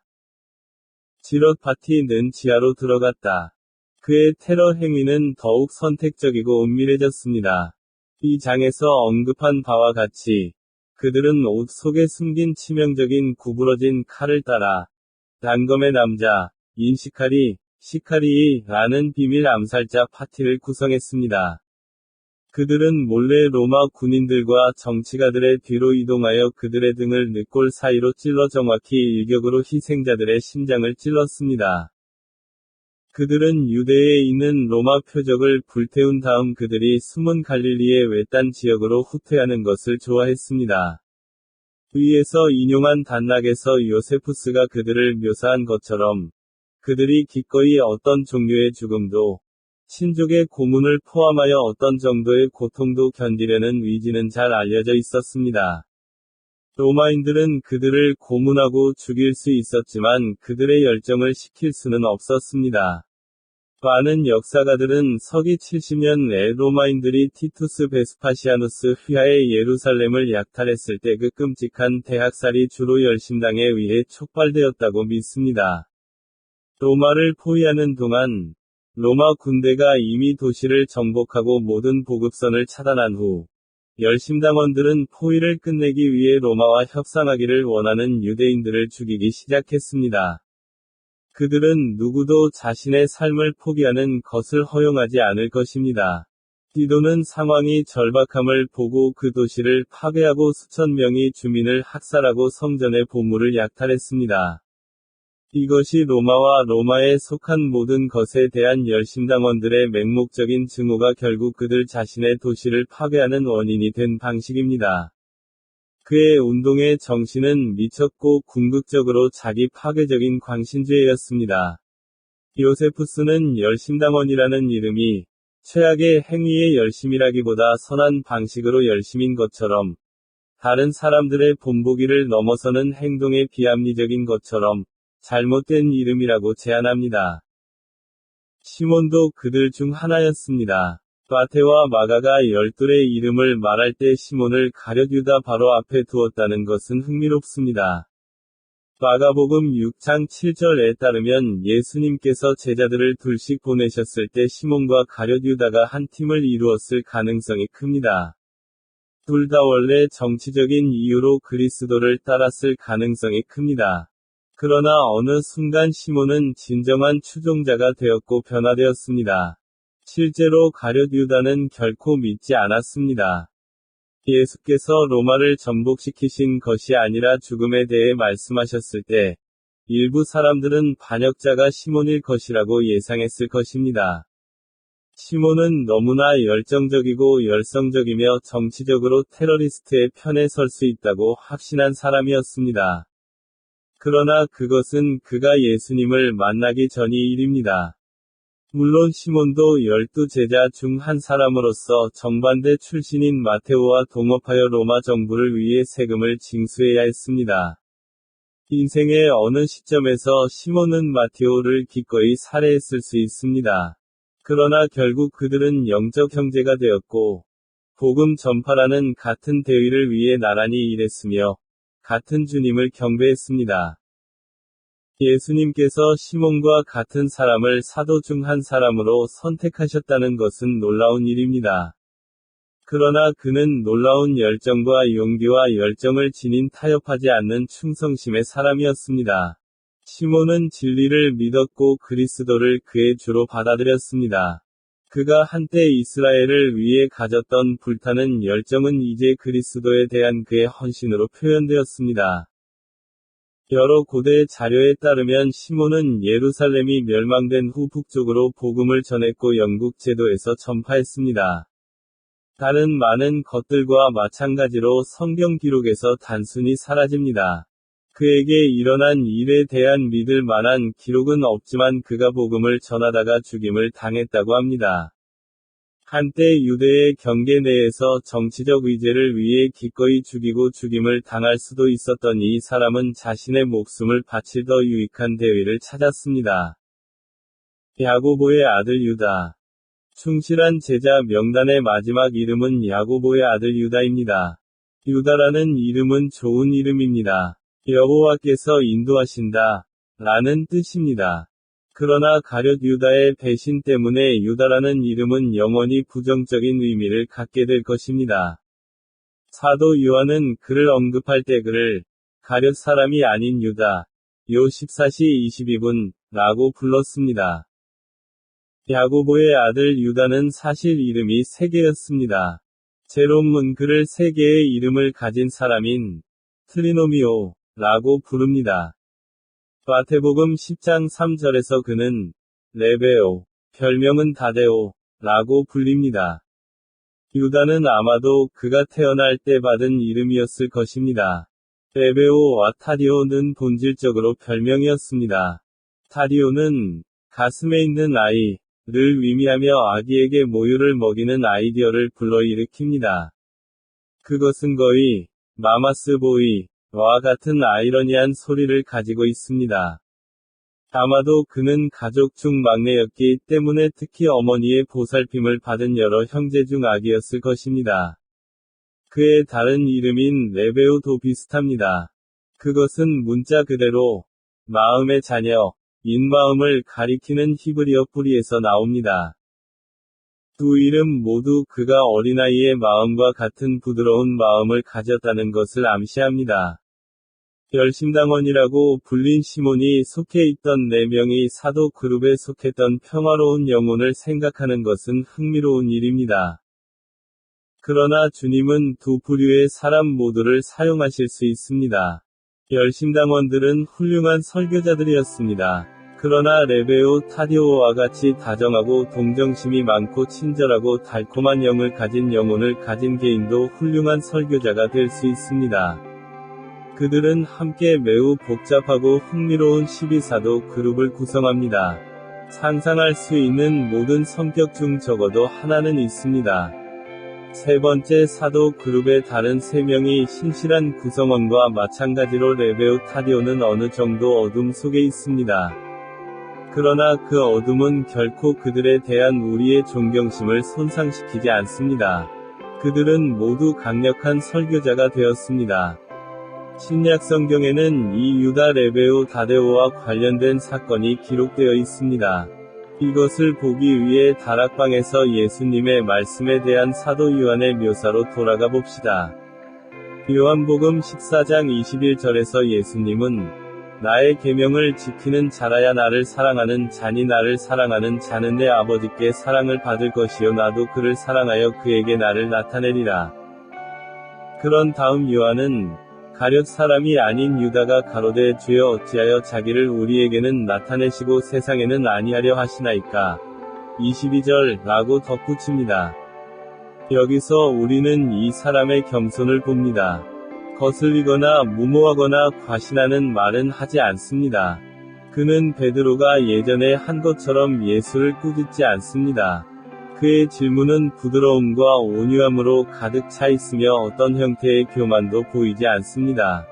지롯 바티는 지하로 들어갔다. 그의 테러 행위는 더욱 선택적이고 은밀해졌습니다. 이 장에서 언급한 바와 같이 그들은 옷 속에 숨긴 치명적인 구부러진 칼을 따라 단검의 남자, 시카리라는 비밀 암살자 파티를 구성했습니다. 그들은 몰래 로마 군인들과 정치가들의 뒤로 이동하여 그들의 등을 늑골 사이로 찔러 정확히 일격으로 희생자들의 심장을 찔렀습니다. 그들은 유대에 있는 로마 표적을 불태운 다음 그들이 숨은 갈릴리의 외딴 지역으로 후퇴하는 것을 좋아했습니다. 위에서 인용한 단락에서 요세푸스가 그들을 묘사한 것처럼 그들이 기꺼이 어떤 종류의 죽음도 신족의 고문을 포함하여 어떤 정도의 고통도 견디려는 의지는 잘 알려져 있었습니다. 로마인들은 그들을 고문하고 죽일 수 있었지만 그들의 열정을 식힐 수는 없었습니다. 많은 역사가들은 서기 70년에 로마인들이 티투스 베스파시아누스 휘하의 예루살렘을 약탈했을 때 그 끔찍한 대학살이 주로 열심당에 의해 촉발되었다고 믿습니다. 로마를 포위하는 동안 로마 군대가 이미 도시를 정복하고 모든 보급선을 차단한 후 열심당원들은 포위를 끝내기 위해 로마와 협상하기를 원하는 유대인들을 죽이기 시작했습니다. 그들은 누구도 자신의 삶을 포기하는 것을 허용하지 않을 것입니다. 디도는 상황이 절박함을 보고 그 도시를 파괴하고 수천 명의 주민을 학살하고 성전의 보물을 약탈했습니다. 이것이 로마와 로마에 속한 모든 것에 대한 열심당원들의 맹목적인 증오가 결국 그들 자신의 도시를 파괴하는 원인이 된 방식입니다. 그의 운동의 정신은 미쳤고 궁극적으로 자기 파괴적인 광신주의였습니다. 요세푸스는 열심당원이라는 이름이 최악의 행위의 열심이라기보다 선한 방식으로 열심인 것처럼 다른 사람들의 본보기를 넘어서는 행동의 비합리적인 것처럼 잘못된 이름이라고 제안합니다. 시몬도 그들 중 하나였습니다. 바테와 마가가 열둘의 이름을 말할 때 시몬을 가룟 유다 바로 앞에 두었다는 것은 흥미롭습니다. 마가복음 6장 7절에 따르면 예수님께서 제자들을 둘씩 보내셨을 때 시몬과 가룟 유다가 한 팀을 이루었을 가능성이 큽니다. 둘 다 원래 정치적인 이유로 그리스도를 따랐을 가능성이 큽니다. 그러나 어느 순간 시몬은 진정한 추종자가 되었고 변화되었습니다. 실제로 가룟 유다는 결코 믿지 않았습니다. 예수께서 로마를 정복시키신 것이 아니라 죽음에 대해 말씀하셨을 때, 일부 사람들은 반역자가 시몬일 것이라고 예상했을 것입니다. 시몬은 너무나 열정적이고 열성적이며 정치적으로 테러리스트의 편에 설 수 있다고 확신한 사람이었습니다. 그러나 그것은 그가 예수님을 만나기 전의 일입니다. 물론 시몬도 12제자 중 한 사람으로서 정반대 출신인 마테오와 동업하여 로마 정부를 위해 세금을 징수해야 했습니다. 인생의 어느 시점에서 시몬은 마테오를 기꺼이 살해했을 수 있습니다. 그러나 결국 그들은 영적 형제가 되었고, 복음 전파라는 같은 대의를 위해 나란히 일했으며, 같은 주님을 경배했습니다. 예수님께서 시몬과 같은 사람을 사도 중 한 사람으로 선택하셨다는 것은 놀라운 일입니다. 그러나 그는 놀라운 열정과 용기와 열정을 지닌 타협하지 않는 충성심의 사람이었습니다. 시몬은 진리를 믿었고 그리스도를 그의 주로 받아들였습니다. 그가 한때 이스라엘을 위해 가졌던 불타는 열정은 이제 그리스도에 대한 그의 헌신으로 표현되었습니다. 여러 고대 자료에 따르면 시몬은 예루살렘이 멸망된 후 북쪽으로 복음을 전했고 영국 제도에서 전파했습니다. 다른 많은 것들과 마찬가지로 성경 기록에서 단순히 사라집니다. 그에게 일어난 일에 대한 믿을 만한 기록은 없지만 그가 복음을 전하다가 죽임을 당했다고 합니다. 한때 유대의 경계 내에서 정치적 의제를 위해 기꺼이 죽이고 죽임을 당할 수도 있었던 이 사람은 자신의 목숨을 바칠 더 유익한 대의를 찾았습니다. 야고보의 아들 유다. 충실한 제자 명단의 마지막 이름은 야고보의 아들 유다입니다. 유다라는 이름은 좋은 이름입니다. 여호와께서 인도하신다 라는 뜻입니다. 그러나 가룟 유다의 배신 때문에 유다라는 이름은 영원히 부정적인 의미를 갖게 될 것입니다. 사도 요한은 그를 언급할 때 그를 가룟 사람이 아닌 유다, 요 14시 22분 라고 불렀습니다. 야고보의 아들 유다는 사실 이름이 세 개였습니다. 제롬은 그를 세 개의 이름을 가진 사람인 트리노미오 라고 부릅니다. 마태복음 10장 3절에서 그는 레베오, 별명은 다데오 라고 불립니다. 유다는 아마도 그가 태어날 때 받은 이름이었을 것입니다. 레베오와 타디오는 본질적으로 별명이었습니다. 타디오는 가슴에 있는 아이를 의미하며 아기에게 모유를 먹이는 아이디어를 불러일으킵니다. 그것은 거의 마마스 보이 와 같은 아이러니한 소리를 가지고 있습니다. 아마도 그는 가족 중 막내였기 때문에 특히 어머니의 보살핌을 받은 여러 형제 중 아기였을 것입니다. 그의 다른 이름인 레베오도 비슷합니다. 그것은 문자 그대로 마음의 자녀, 인 마음을 가리키는 히브리어 뿌리에서 나옵니다. 두 이름 모두 그가 어린아이의 마음과 같은 부드러운 마음을 가졌다는 것을 암시합니다. 열심당원이라고 불린 시몬이 속해 있던 4명이 사도 그룹에 속했던 평화로운 영혼을 생각하는 것은 흥미로운 일입니다. 그러나 주님은 두 부류의 사람 모두를 사용하실 수 있습니다. 열심당원들은 훌륭한 설교자들이었습니다. 그러나 레베오 타디오와 같이 다정하고 동정심이 많고 친절하고 달콤한 영을 가진 영혼을 가진 개인도 훌륭한 설교자가 될 수 있습니다. 그들은 함께 매우 복잡하고 흥미로운 12사도 그룹을 구성합니다. 상상할 수 있는 모든 성격 중 적어도 하나는 있습니다. 세 번째 사도 그룹의 다른 3명이 신실한 구성원과 마찬가지로 레베오 타디오는 어느 정도 어둠 속에 있습니다. 그러나 그 어둠은 결코 그들에 대한 우리의 존경심을 손상시키지 않습니다. 그들은 모두 강력한 설교자가 되었습니다. 신약 성경에는 이 유다 레베오 다데오와 관련된 사건이 기록되어 있습니다. 이것을 보기 위해 다락방에서 예수님의 말씀에 대한 사도 요한의 묘사로 돌아가 봅시다. 요한복음 14장 21절에서 예수님은 나의 계명을 지키는 자라야 나를 사랑하는 자니 나를 사랑하는 자는 내 아버지께 사랑을 받을 것이요 나도 그를 사랑하여 그에게 나를 나타내리라. 그런 다음 요한은 가룟 사람이 아닌 유다가 가로되 주여 어찌하여 자기를 우리에게는 나타내시고 세상에는 아니하려 하시나이까. 22절 라고 덧붙입니다. 여기서 우리는 이 사람의 겸손을 봅니다. 거슬리거나 무모하거나 과신하는 말은 하지 않습니다. 그는 베드로가 예전에 한 것처럼 예수를 꾸짖지 않습니다. 그의 질문은 부드러움과 온유함으로 가득 차 있으며 어떤 형태의 교만도 보이지 않습니다.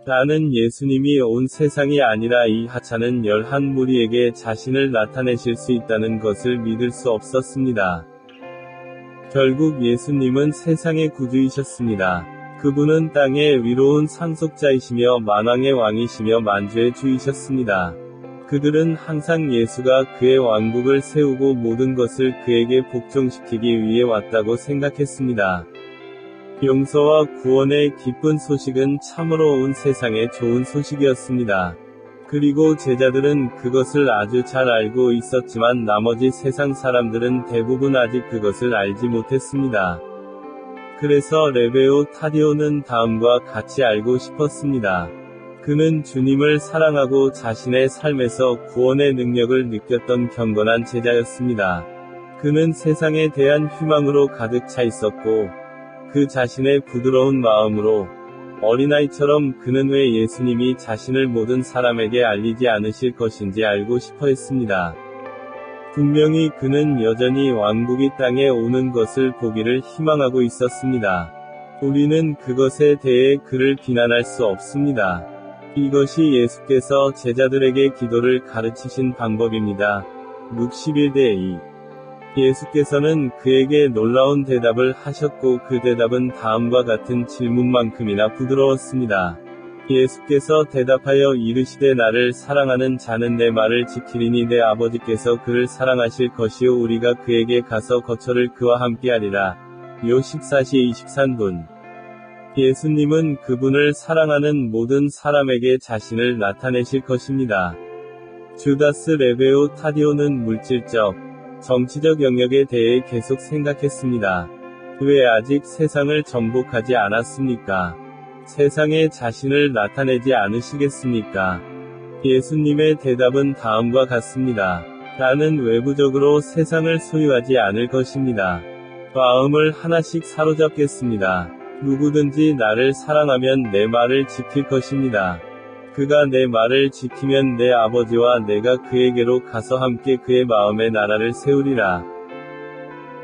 나는 예수님이 온 세상이 아니라 이 하찮은 11무리에게 자신을 나타내실 수 있다는 것을 믿을 수 없었습니다. 결국 예수님은 세상의 구주이셨습니다. 그분은 땅의 위로운 상속자이시며 만왕의 왕이시며 만주의 주이셨습니다. 그들은 항상 예수가 그의 왕국을 세우고 모든 것을 그에게 복종시키기 위해 왔다고 생각했습니다. 용서와 구원의 기쁜 소식은 참으로 온 세상에 좋은 소식이었습니다. 그리고 제자들은 그것을 아주 잘 알고 있었지만 나머지 세상 사람들은 대부분 아직 그것을 알지 못했습니다. 그래서 레베오 타디오는 다음과 같이 알고 싶었습니다. 그는 주님을 사랑하고 자신의 삶에서 구원의 능력을 느꼈던 경건한 제자였습니다. 그는 세상에 대한 희망으로 가득 차 있었고, 그 자신의 부드러운 마음으로, 어린아이처럼 그는 왜 예수님이 자신을 모든 사람에게 알리지 않으실 것인지 알고 싶어 했습니다. 분명히 그는 여전히 왕국이 땅에 오는 것을 보기를 희망하고 있었습니다. 우리는 그것에 대해 그를 비난할 수 없습니다. 이것이 예수께서 제자들에게 기도를 가르치신 방법입니다. 룩 11:2. 예수께서는 그에게 놀라운 대답을 하셨고 그 대답은 다음과 같은 질문만큼이나 부드러웠습니다. 예수께서 대답하여 이르시되 나를 사랑하는 자는 내 말을 지키리니 내 아버지께서 그를 사랑하실 것이요 우리가 그에게 가서 거처를 그와 함께하리라. 요 14시 23분. 예수님은 그분을 사랑하는 모든 사람에게 자신을 나타내실 것입니다. 주다스 레베오 타디오는 물질적, 정치적 영역에 대해 계속 생각했습니다. 왜 아직 세상을 정복하지 않았습니까? 세상에 자신을 나타내지 않으시겠습니까? 예수님의 대답은 다음과 같습니다. 나는 외부적으로 세상을 소유하지 않을 것입니다. 마음을 하나씩 사로잡겠습니다. 누구든지 나를 사랑하면 내 말을 지킬 것입니다. 그가 내 말을 지키면 내 아버지와 내가 그에게로 가서 함께 그의 마음의 나라를 세우리라.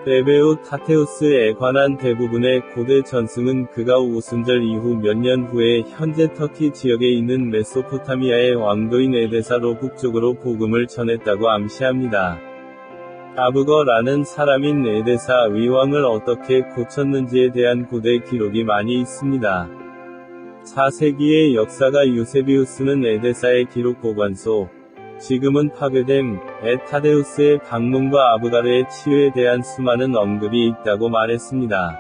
레베오 타테우스에 관한 대부분의 고대 전승은 그가 오순절 이후 몇 년 후에 현재 터키 지역에 있는 메소포타미아의 왕도인 에데사로 북쪽으로 복음을 전했다고 암시합니다. 아브거라는 사람인 에데사 위왕을 어떻게 고쳤는지에 대한 고대 기록이 많이 있습니다. 4세기의 역사가 유세비우스는 에데사의 기록 보관소, 지금은 파괴됨, 타데우스의 방문과 아브가르의 치유에 대한 수많은 언급이 있다고 말했습니다.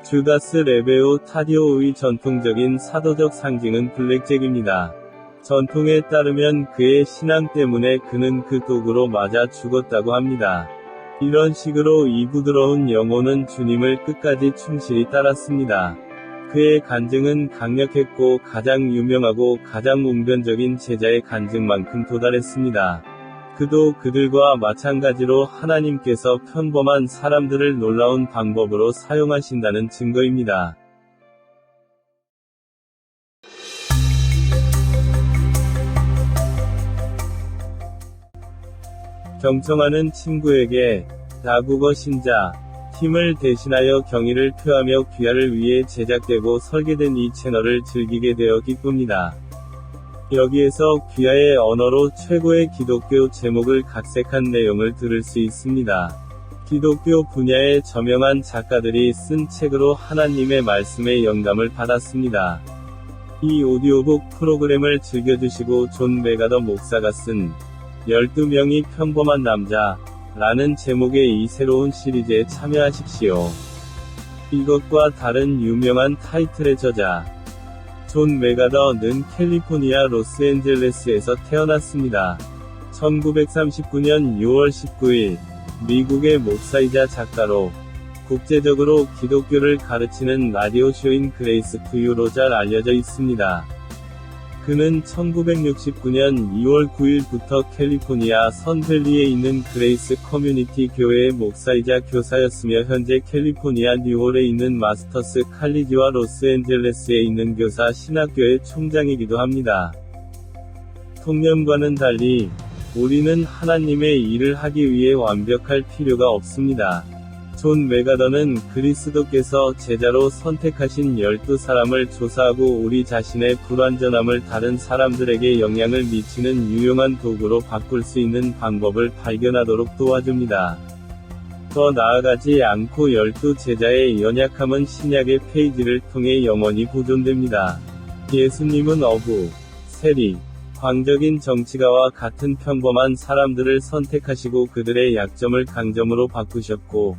주다스 레베오 타디오의 전통적인 사도적 상징은 블랙잭입니다. 전통에 따르면 그의 신앙 때문에 그는 그 독으로 맞아 죽었다고 합니다. 이런 식으로 이 부드러운 영혼은 주님을 끝까지 충실히 따랐습니다. 그의 간증은 강력했고 가장 유명하고 가장 웅변적인 제자의 간증만큼 도달했습니다. 그도 그들과 마찬가지로 하나님께서 평범한 사람들을 놀라운 방법으로 사용하신다는 증거입니다. 경청하는 친구에게 다국어 신자 팀을 대신하여 경의를 표하며 귀하를 위해 제작되고 설계된 이 채널을 즐기게 되어 기쁩니다. 여기에서 귀하의 언어로 최고의 기독교 제목을 각색한 내용을 들을 수 있습니다. 기독교 분야의 저명한 작가들이 쓴 책으로 하나님의 말씀에 영감을 받았습니다. 이 오디오북 프로그램을 즐겨주시고 존 메가더 목사가 쓴 12명이 평범한 남자 라는 제목의 이 새로운 시리즈에 참여하십시오. 이것과 다른 유명한 타이틀의 저자 존 메가더는 캘리포니아 로스앤젤레스에서 태어났습니다. 1939년 6월 19일 미국의 목사이자 작가로 국제적으로 기독교를 가르치는 라디오쇼인 그레이스 투유로 잘 알려져 있습니다. 그는 1969년 2월 9일부터 캘리포니아 선밸리에 있는 그레이스 커뮤니티 교회의 목사이자 교사였으며 현재 캘리포니아 뉴홀에 있는 마스터스 칼리지와 로스앤젤레스에 있는 교사 신학교의 총장이기도 합니다. 통념과는 달리, 우리는 하나님의 일을 하기 위해 완벽할 필요가 없습니다. 존 맥아더는 그리스도께서 제자로 선택하신 12사람을 조사하고 우리 자신의 불완전함을 다른 사람들에게 영향을 미치는 유용한 도구로 바꿀 수 있는 방법을 발견하도록 도와줍니다. 더 나아가지 않고 12제자의 연약함은 신약의 페이지를 통해 영원히 보존됩니다. 예수님은 어부, 세리, 광적인 정치가와 같은 평범한 사람들을 선택하시고 그들의 약점을 강점으로 바꾸셨고,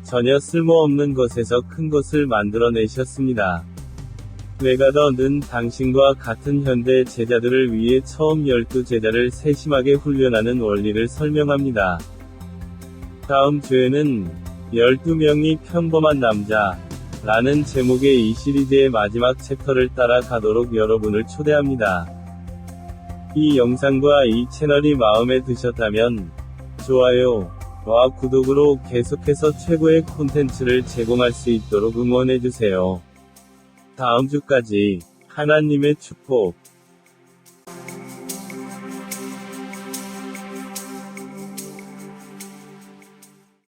전혀 쓸모없는 것에서 큰 것을 만들어내셨습니다. 맥아더는 당신과 같은 현대 제자들을 위해 처음 12제자를 세심하게 훈련하는 원리를 설명합니다. 다음 주에는 12명이 평범한 남자 라는 제목의 이 시리즈의 마지막 챕터를 따라가도록 여러분을 초대합니다. 이 영상과 이 채널이 마음에 드셨다면 좋아요와 구독으로 계속해서 최고의 콘텐츠를 제공할 수 있도록 응원해주세요. 다음 주까지 하나님의 축복